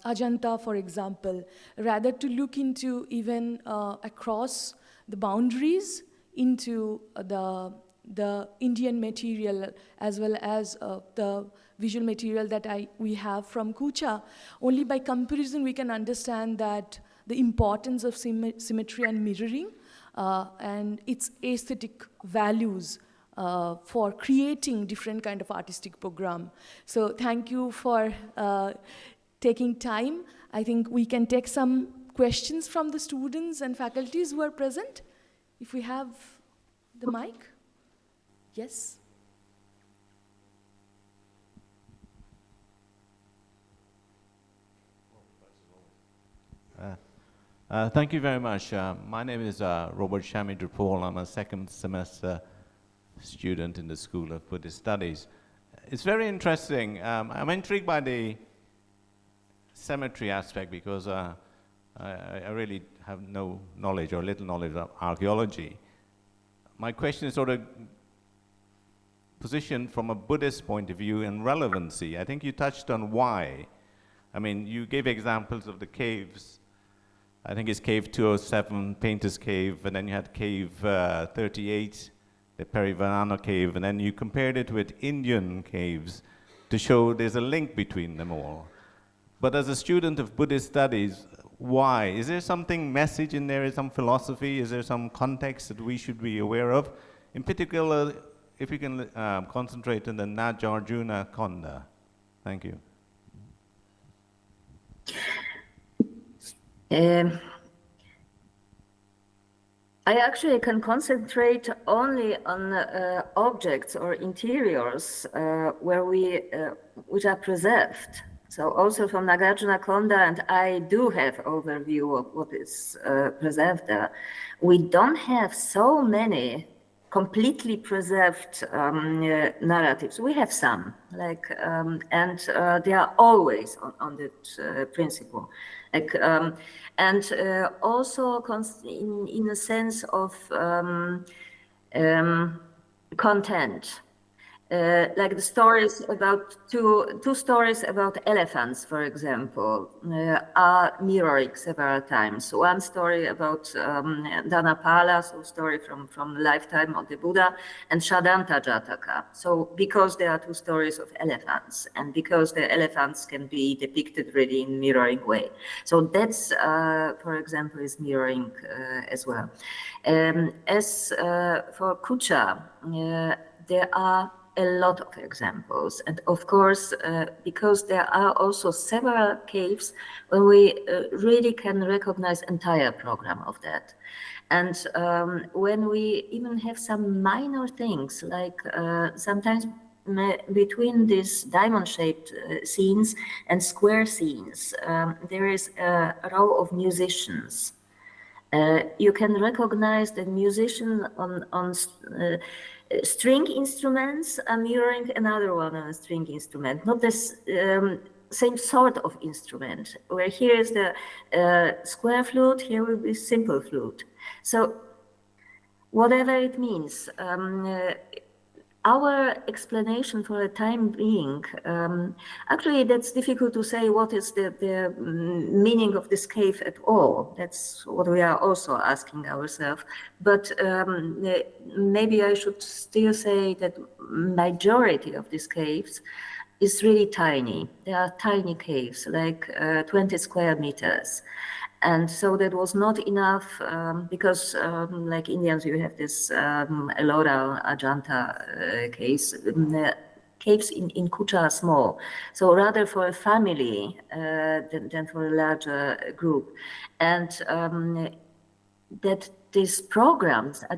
Ajanta, for example, rather to look into even across the boundaries into the Indian material as well as the visual material that we have from Kucha. Only by comparison we can understand that the importance of symmetry and mirroring and its aesthetic values for creating different kind of artistic program. So thank you for taking time. I think we can take some questions from the students and faculties who are present. If we have the mic. Yes?
Thank you very much. My name is Robert Shami-Drupal. I'm a second semester student in the School of Buddhist Studies. It's very interesting. I'm intrigued by the symmetry aspect because I really have no knowledge or little knowledge of archaeology. My question is sort of positioned from a Buddhist point of view and relevancy. I think you touched on why. I mean, you gave examples of the caves. I think it's cave 207, Painter's Cave, and then you had cave 38, the Perivarana cave, and then you compared it with Indian caves to show there's a link between them all. But as a student of Buddhist studies, why? Is there something message in there, is some philosophy, is there some context that we should be aware of? In particular, if you can concentrate on the Nagarjuna Konda. Thank you.
I actually can concentrate only on objects or interiors which are preserved. So also from Nagarjuna Konda, and I do have overview of what is preserved there. We don't have so many completely preserved narratives. We have some, like, and they are always on that principle. Like, and also in a sense of content. Like the stories about two stories about elephants, for example, are mirroring several times. One story about Dhanapala, so story from the lifetime of the Buddha, and Shadanta Jataka. So because there are two stories of elephants, and because the elephants can be depicted really in mirroring way. So that's, for example, is mirroring as well. As for Kucha, there are a lot of examples, and of course, because there are also several caves where we really can recognize entire program of that. And when we even have some minor things, like sometimes between these diamond-shaped scenes and square scenes, there is a row of musicians. You can recognize the musician on string instruments are mirroring another one on a string instrument, not this same sort of instrument, where here is the square flute, here will be simple flute. So whatever it means, our explanation for the time being, actually that's difficult to say what is the meaning of this cave at all. That's what we are also asking ourselves. But maybe I should still say that majority of these caves is really tiny. They are tiny caves, like 20 square meters. And so that was not enough because like Indians, you have this Ellora Ajanta case. Caves in Kucha are small. So rather for a family than for a larger group. And that these programs are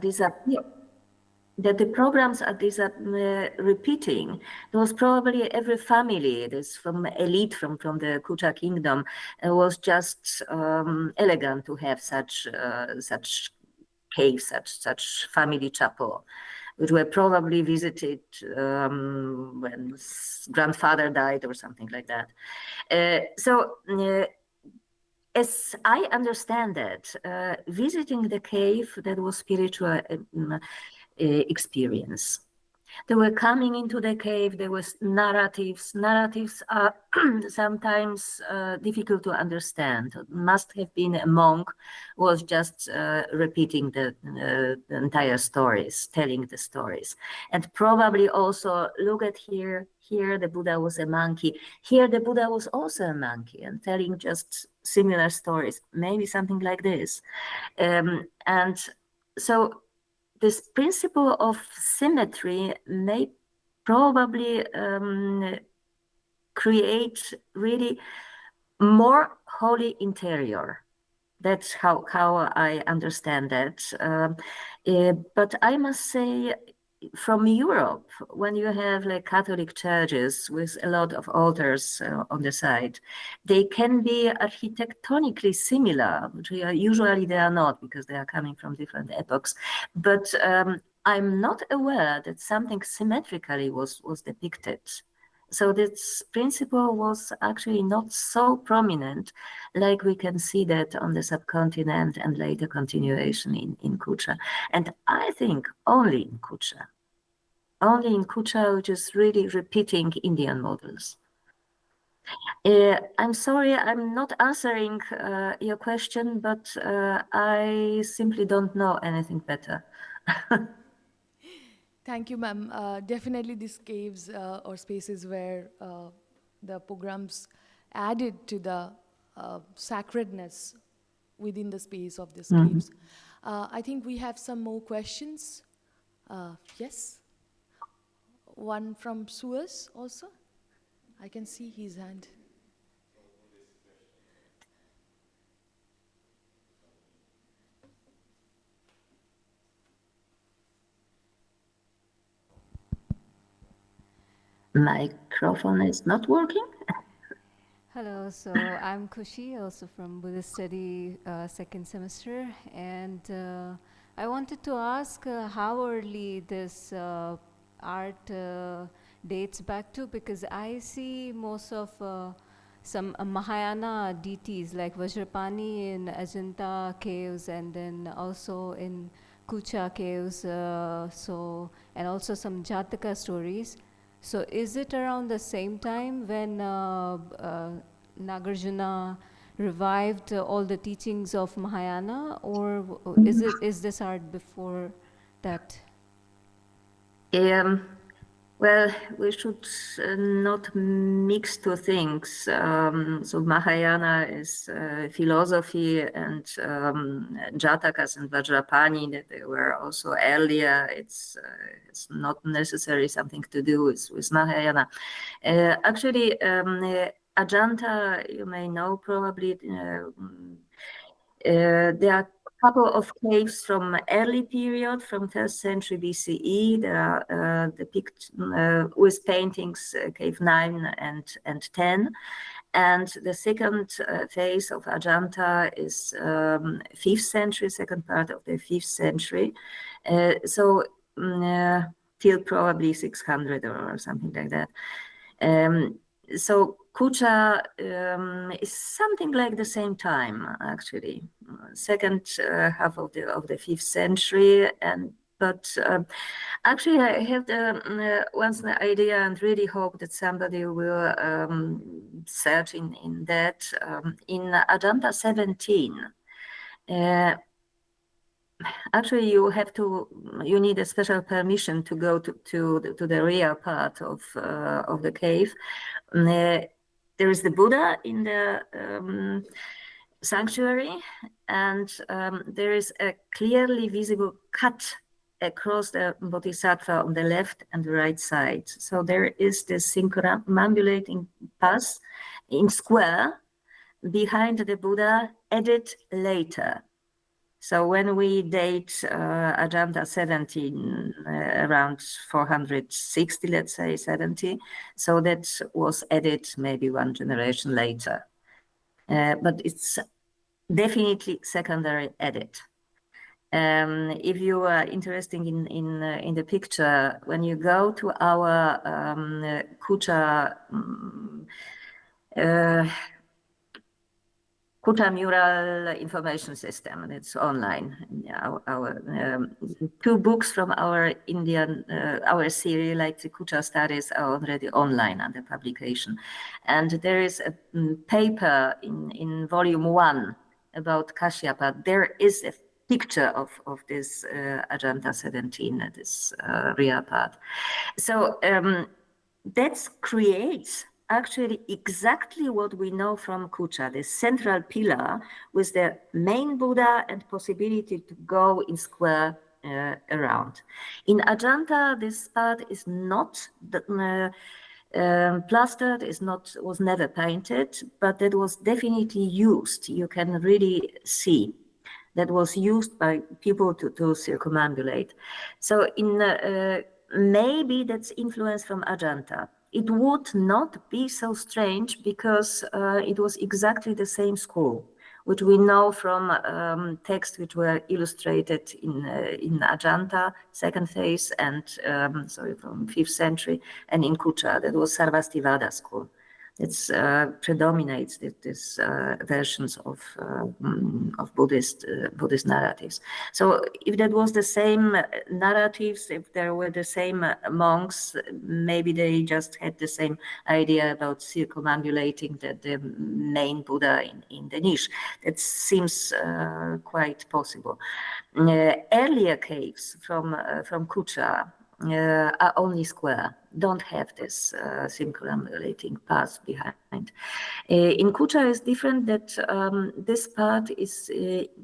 repeating. There was probably every family, this from elite from the Kucha kingdom, was just elegant to have such caves, such family chapel, which were probably visited when grandfather died or something like that. As I understand it, visiting the cave, that was spiritual experience. They were coming into the cave, there was narratives. Narratives are sometimes difficult to understand. Must have been a monk who was just repeating the entire stories, telling the stories. And probably also, look at here the Buddha was a monkey. Here the Buddha was also a monkey and telling just similar stories, maybe something like this. And so this principle of symmetry may probably create really more holy interior. That's how I understand that. But I must say, from Europe, when you have like Catholic churches with a lot of altars on the side, they can be architectonically similar, which usually they are not because they are coming from different epochs. But I'm not aware that something symmetrically was depicted. So this principle was actually not so prominent like we can see that on the subcontinent and later continuation in Kucha. And I think only in Kucha, which is really repeating Indian models. I'm sorry, I'm not answering your question, but I simply don't know anything better.
Thank you, ma'am. Definitely these caves or spaces where the programs added to the sacredness within the space of these caves. I think we have some more questions. Yes? One from Suez also. I can see his hand.
Microphone is not working.
Hello, so I'm Kushi, also from Buddhist Study second semester, and I wanted to ask how early this art dates back to, because I see most of some Mahayana deities like Vajrapani in Ajanta caves, and then also in Kucha caves, and also some Jataka stories. So is it around the same time when Nagarjuna revived all the teachings of Mahayana, or is this art before that?
Well, we should not mix two things. So Mahayana is philosophy, and Jatakas and Vajrapani, that they were also earlier. It's not necessarily something to do with Mahayana. Actually, Ajanta, you may know probably, there are couple of caves from early period, from 1st century BCE. There are depicted with paintings, cave 9 and 10. And the second phase of Ajanta is 5th century, second part of the 5th century. So till probably 600 or something like that. So Kucha is something like the same time, actually, second half of the 5th century. But actually, I have once an idea and really hope that somebody will search in that. In Ajanta 17, actually, you need a special permission to go to the rear part of the cave. There is the Buddha in the sanctuary, and there is a clearly visible cut across the Bodhisattva on the left and the right side. So there is this circumambulating path in square behind the Buddha, added later. So when we date Ajanta 17 around 460, let's say 70, so that was added maybe one generation later. But it's definitely secondary edit. If you are interested in the picture, when you go to our Kucha Kucha mural information system, and it's online. Our two books from our Indian, our series, like the Kucha studies, are already online under publication. And there is a paper in volume 1 about Kashyapa. There is a picture of this Ajanta 17, this rear part. So that creates actually exactly what we know from Kucha, the central pillar with the main Buddha and possibility to go in square around. In Ajanta, this part is not plastered, was never painted, but that was definitely used. You can really see that was used by people to circumambulate. So maybe that's influence from Ajanta. It would not be so strange because it was exactly the same school, which we know from texts which were illustrated in Ajanta, second phase, and from 5th century, and in Kucha, that was Sarvastivada school. It predominates this versions of Buddhist narratives. So if that was the same narratives, if there were the same monks, maybe they just had the same idea about circumambulating the main Buddha in the niche. That seems quite possible. Earlier caves from Kucha are only square, don't have this circumambulating path behind. In Kucha is different that this part is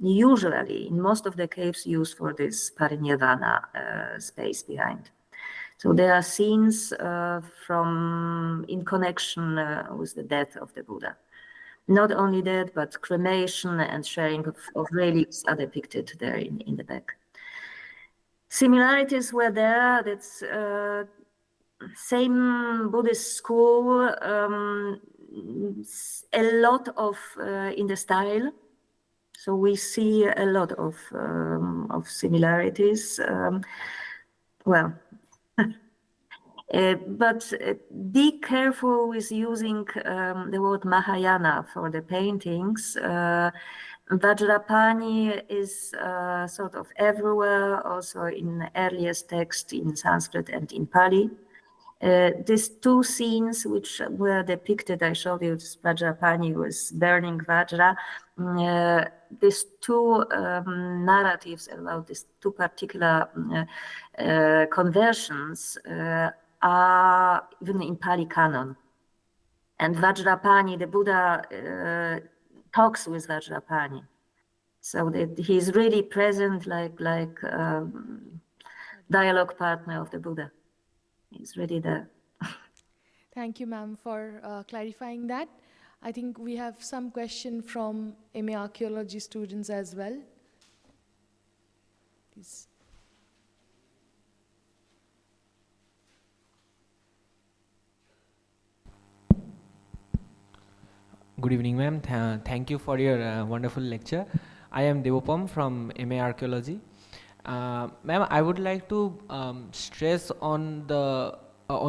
usually, in most of the caves, used for this parinirvana space behind. So there are scenes in connection with the death of the Buddha. Not only that, but cremation and sharing of relics are depicted there in the back. Similarities were there. That's same Buddhist school, a lot of in the style. So we see a lot of similarities. But be careful with using the word Mahayana for the paintings. Vajrapani is sort of everywhere, also in earliest text in Sanskrit and in Pali. These two scenes which were depicted, I showed you Vajrapani was burning Vajra. These two narratives about these two particular conversions are even in Pali canon. And Vajrapani, the Buddha talks with Vajrapani. So that he's really present like dialogue partner of the Buddha. He's really there.
Thank you, ma'am, for clarifying that. I think we have some question from MA Archaeology students as well. Please.
Good evening, ma'am. Thank you for your wonderful lecture. I am Devopam from MA Archaeology. Ma'am, I would like to stress on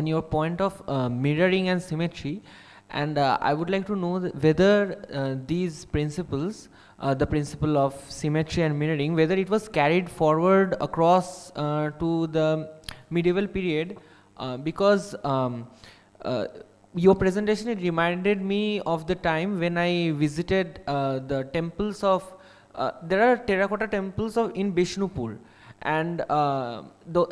your point of mirroring and symmetry, and I would like to know whether these principles, the principle of symmetry and mirroring, whether it was carried forward across to the medieval period, because your presentation, it reminded me of the time when I visited the temples of, there are terracotta temples in Bishnupur, and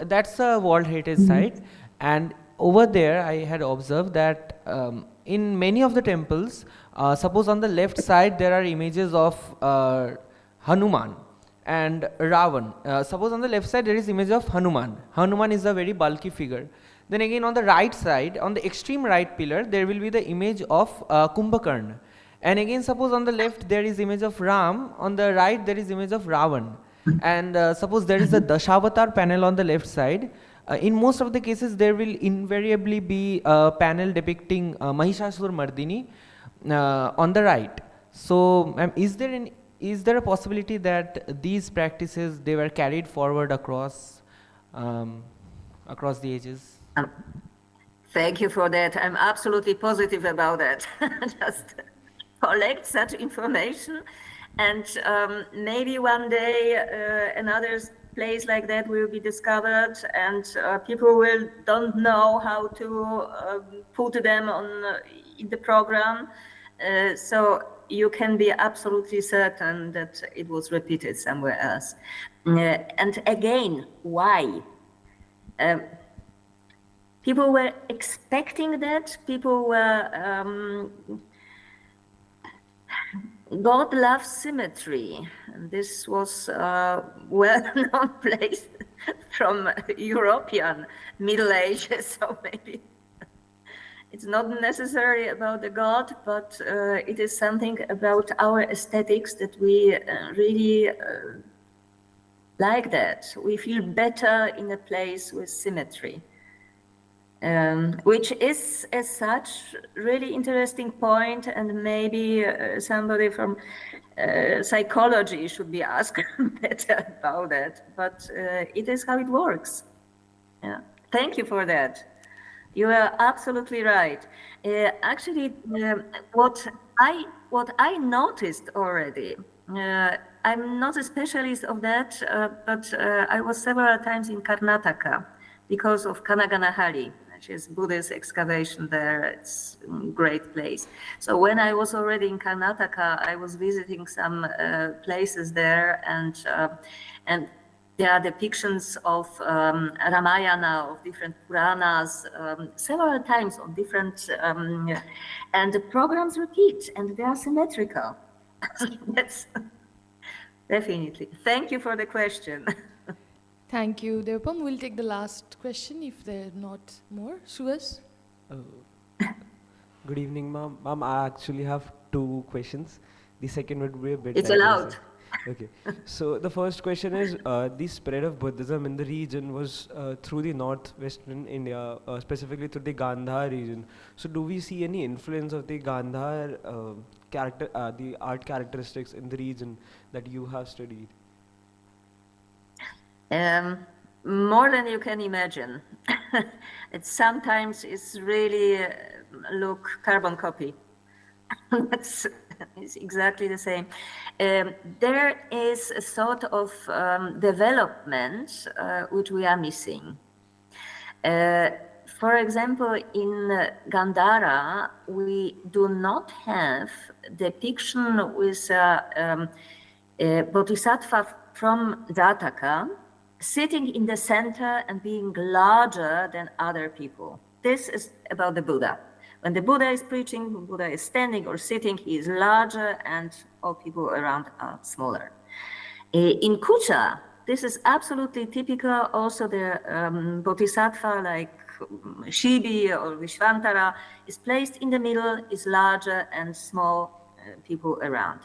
that's a World Heritage Site, and over there I had observed that in many of the temples, suppose on the left side there are images of Hanuman and Ravan. Suppose on the left side there is image of Hanuman. Hanuman is a very bulky figure. Then again on the right side, on the extreme right pillar, there will be the image of Kumbhakarna. And again, suppose on the left there is image of Ram, on the right there is image of Ravan. And suppose there is a Dashavatar panel on the left side. In most of the cases, there will invariably be a panel depicting Mahishasur Mardini on the right. So, is there a possibility that these practices, they were carried forward across the ages?
Thank you for that. I'm absolutely positive about that. Just collect such information, and maybe one day another place like that will be discovered, and people don't know how to put them on in the program. So you can be absolutely certain that it was repeated somewhere else. And again, why? People were expecting that. People were, God loves symmetry. And this was a well-known place from European Middle Ages, so maybe it's not necessarily about the God, but it is something about our aesthetics that we really like that. We feel better in a place with symmetry. Which is, as such, really interesting point, and maybe somebody from psychology should be asked better about that. But it is how it works. Yeah. Thank you for that. You are absolutely right. Actually, what I noticed already. I'm not a specialist of that, but I was several times in Karnataka because of Kanaganahari, which is Buddhist excavation there. It's a great place. So when I was already in Karnataka, I was visiting some places there, and there are depictions of Ramayana, of different Puranas, several times on different, and the programs repeat, and they are symmetrical. That's definitely. Thank you for the question.
Thank you, Devapam. We'll take the last question if there are not more. Suhas?
Good evening, ma'am. Ma'am, I actually have two questions. The second would be a bit
It's
digressive.
allowed.
Okay. So the first question is, the spread of Buddhism in the region was through the northwestern India, specifically through the Gandhar region. So do we see any influence of the Gandhar the art characteristics in the region that you have studied?
More than you can imagine. It sometimes is really look carbon copy. It's exactly the same. There is a sort of development which we are missing. For example, in Gandhara, we do not have depiction with a bodhisattva from Jataka sitting in the center and being larger than other people. This is about the Buddha. When the Buddha is preaching, when Buddha is standing or sitting, he is larger and all people around are smaller. In Kucha, this is absolutely typical. Also the bodhisattva like Shibi or Vishvantara is placed in the middle, is larger and small people around.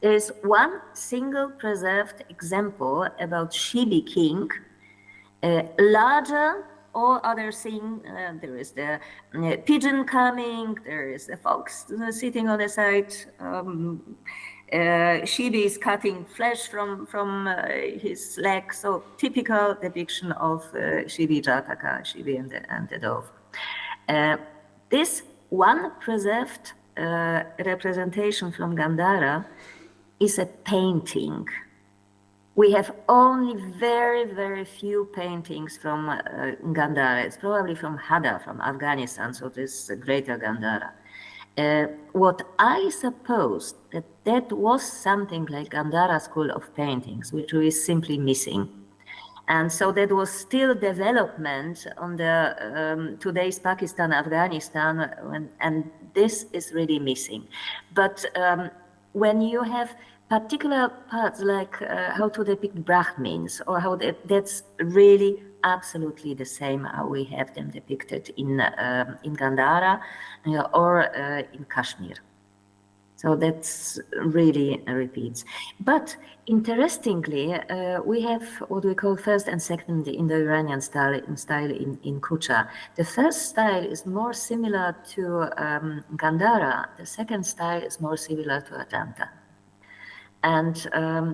There is one single preserved example about Shibi king, larger. All other things, there is the pigeon coming, there is the fox sitting on the side. Shibi is cutting flesh from his leg. So typical depiction of Shibi Jataka, Shibi and the dove. This one preserved representation from Gandhara is a painting. We have only very, very few paintings from Gandhara. It's probably from Hada, from Afghanistan, so this is a greater Gandhara. What I suppose that was something like Gandhara school of paintings, which we simply missing. And so that was still development on the today's Pakistan, Afghanistan, and this is really missing. But when you have particular parts like how to depict Brahmins, or how that's really absolutely the same how we have them depicted in Gandhara or in Kashmir. So that's really repeats. But interestingly, we have what we call first and second Indo-Iranian style in Kucha. The first style is more similar to Gandhara. The second style is more similar to Ajanta. And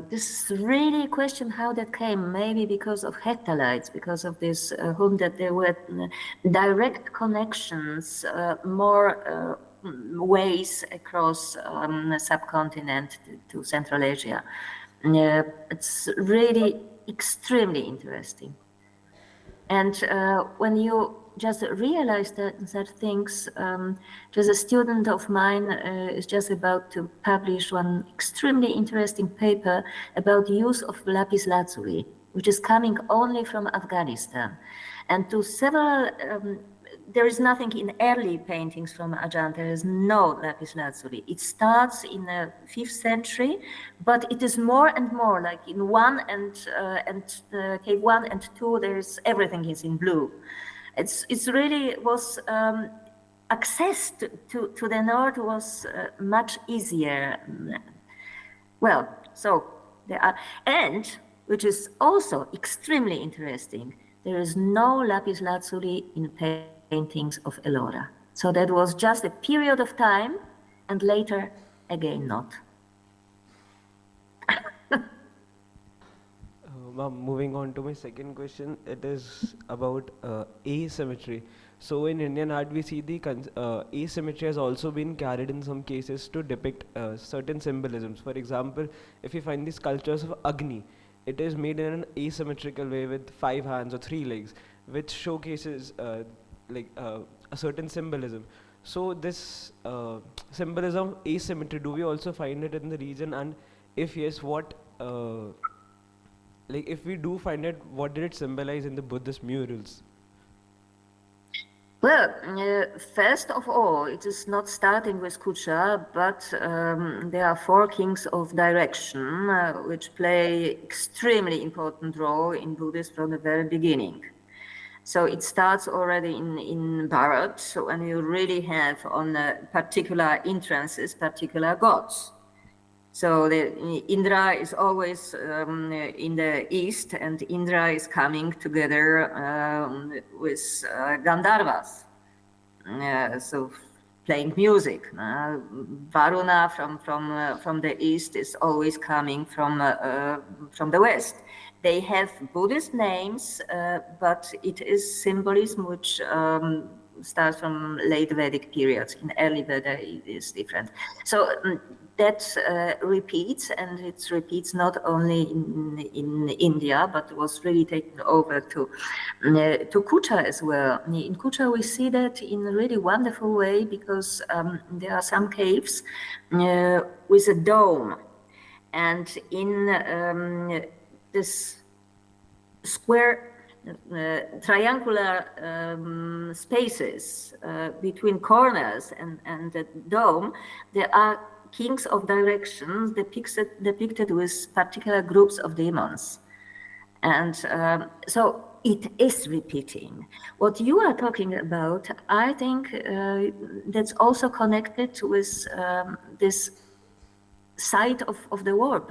this is really a question how that came, maybe because of hectolites, because of this that there were direct connections, more ways across the subcontinent to Central Asia. It's really extremely interesting. And when you just realize that things, just a student of mine is just about to publish one extremely interesting paper about the use of lapis lazuli, which is coming only from Afghanistan. And to several, there is nothing in early paintings from Ajanta. There is no lapis lazuli. It starts in the 5th century, but it is more and more like in cave 1 and 2. There's everything is in blue. It's really was access to the north was much easier. Well, so there are, and which is also extremely interesting, there is no lapis lazuli in paintings of Ellora. So that was just a period of time, and later again not.
Moving on to my second question, it is about asymmetry. So in Indian art, we see the asymmetry has also been carried in some cases to depict certain symbolisms. For example, if you find the sculptures of Agni, it is made in an asymmetrical way with 5 hands or 3 legs, which showcases a certain symbolism. So this symbolism, asymmetry, do we also find it in the region? And if yes, what, if we do find it, what did it symbolize in the Buddhist murals?
Well, first of all, it is not starting with Kucha, but there are 4 kings of direction, which play extremely important role in Buddhism from the very beginning. So it starts already in Bharat, so when you really have on particular entrances, particular gods. So Indra is always in the east, and Indra is coming together with Gandharvas, so playing music. Varuna from the east is always coming from the west. They have Buddhist names, but it is symbolism which starts from late Vedic periods. In early Veda, it is different. So that repeats, and it repeats not only in India, but was really taken over to Kucha as well. In Kucha, we see that in a really wonderful way, because there are some caves with a dome, and in this square triangular spaces between corners and the dome, there are kings of directions depicted with particular groups of demons. And so it is repeating. What you are talking about, I think that's also connected with this side of the world,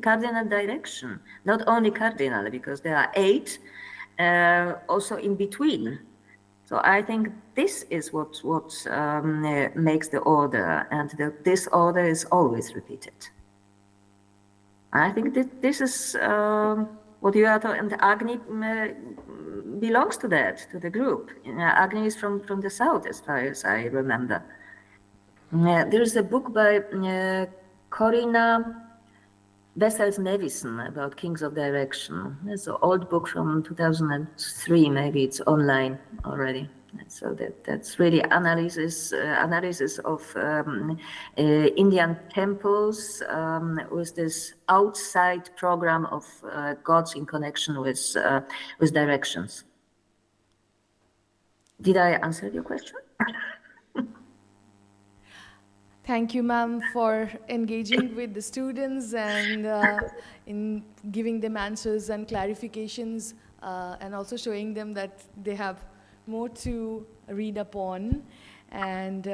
cardinal direction, not only cardinal, because there are 8 also in between. So I think this is what makes the order, and this order is always repeated. I think that this is what you are talking, and Agni belongs to that, to the group. Agni is from the south, as far as I remember. There is a book by Corinna Wessels-Nevison about Kings of Direction. It's an old book from 2003, maybe it's online already. So that's really analysis of Indian temples with this outside program of gods in connection with directions. Did I answer your question?
Thank you, ma'am, for engaging with the students and in giving them answers and clarifications, and also showing them that they have more to read upon. And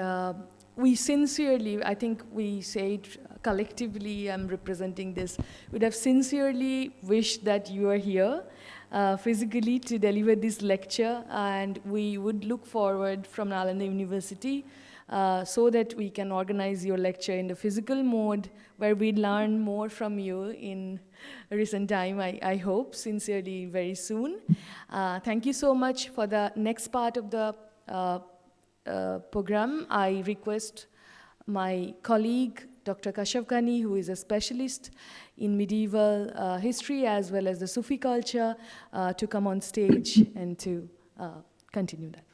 we sincerely, I think we say it collectively, I'm representing this, would have sincerely wished that you are here physically to deliver this lecture, and we would look forward from Nalanda University so that we can organize your lecture in the physical mode where we learn more from you in recent time, I hope, sincerely, very soon. Thank you so much. For the next part of the program, I request my colleague, Dr. Kashavkani, who is a specialist in medieval history as well as the Sufi culture, to come on stage and to continue that.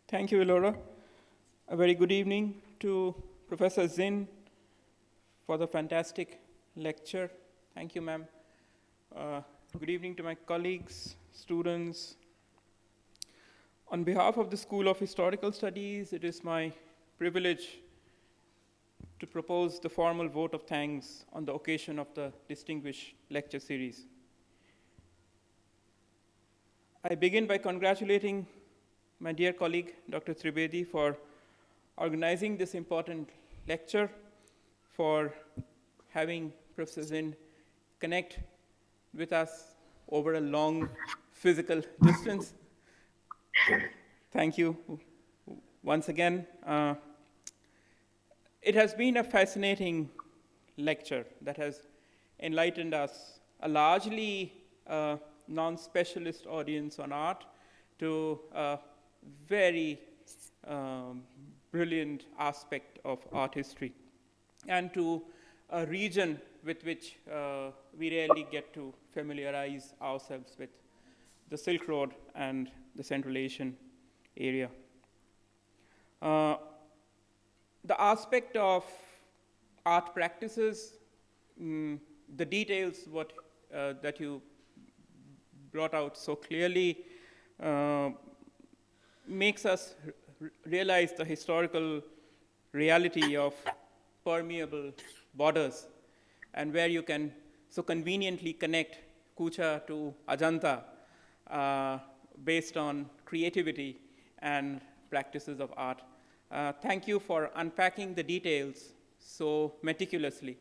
Thank you, Elora. A very good evening to Professor Zin for the fantastic lecture. Thank you, ma'am. Good evening to my colleagues, students. On behalf of the School of Historical Studies, it is my privilege to propose the formal vote of thanks on the occasion of the distinguished lecture series. I begin by congratulating my dear colleague, Dr. Trivedi, for organizing this important lecture, for having Professor Zin connect with us over a long physical distance. Thank you once again. It has been a fascinating lecture that has enlightened us, a largely non-specialist audience on art, to a very brilliant aspect of art history, and to a region with which we rarely get to familiarize ourselves with, the Silk Road and the Central Asian area. The aspect of art practices, the details that you brought out so clearly makes us realize the historical reality of permeable borders, and where you can so conveniently connect Kucha to Ajanta based on creativity and practices of art. Thank you for unpacking the details so meticulously,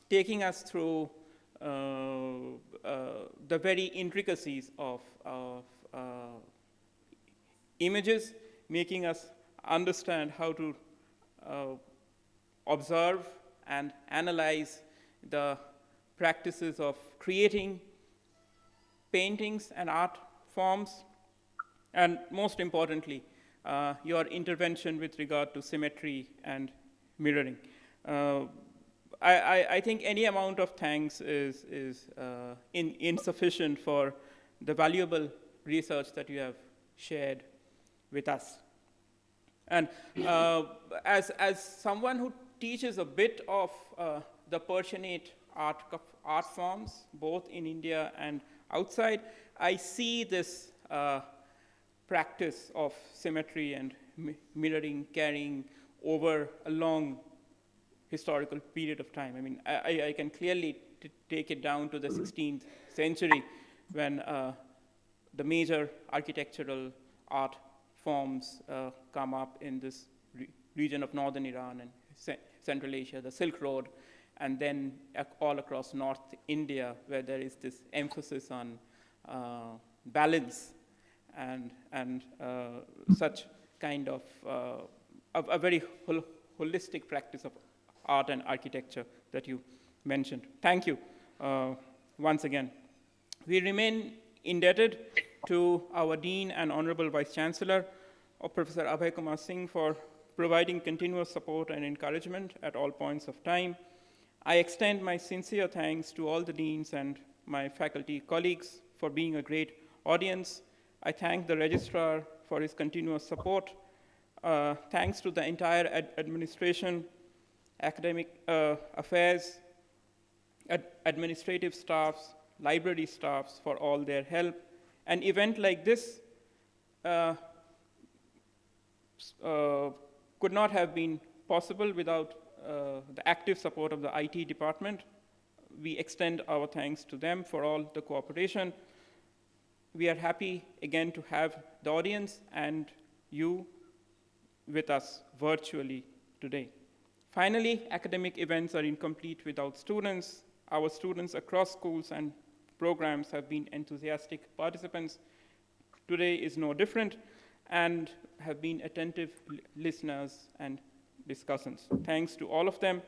taking us through the very intricacies of images, making us understand how to observe and analyze the practices of creating paintings and art forms, and most importantly, your intervention with regard to symmetry and mirroring. I think any amount of thanks is insufficient for the valuable research that you have shared with us. And as someone who teaches a bit of the Persianate art forms, both in India and outside, I see this practice of symmetry and mirroring carrying over a long historical period of time. I mean, I can clearly take it down to the 16th century when the major architectural art forms come up in this region of northern Iran and Central Asia, the Silk Road, and then all across North India, where there is this emphasis on balance and such kind of a very holistic practice of art and architecture that you mentioned. Thank you once again. We remain indebted to our Dean and Honorable Vice Chancellor, Professor Abhay Kumar Singh, for providing continuous support and encouragement at all points of time. I extend my sincere thanks to all the deans and my faculty colleagues for being a great audience. I thank the registrar for his continuous support. Thanks to the entire administration, academic affairs, administrative staffs, library staffs for all their help. An event like this could not have been possible without the active support of the IT department, we extend our thanks to them for all the cooperation. We are happy again to have the audience and you with us virtually today. Finally, academic events are incomplete without students. Our students across schools and programs have been enthusiastic participants. Today is no different and have been attentive listeners and discussants. Thanks to all of them.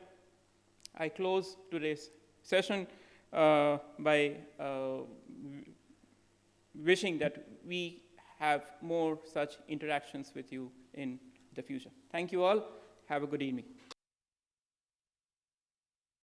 I close today's session by wishing that we have more such interactions with you in the future. Thank you all. Have a good evening.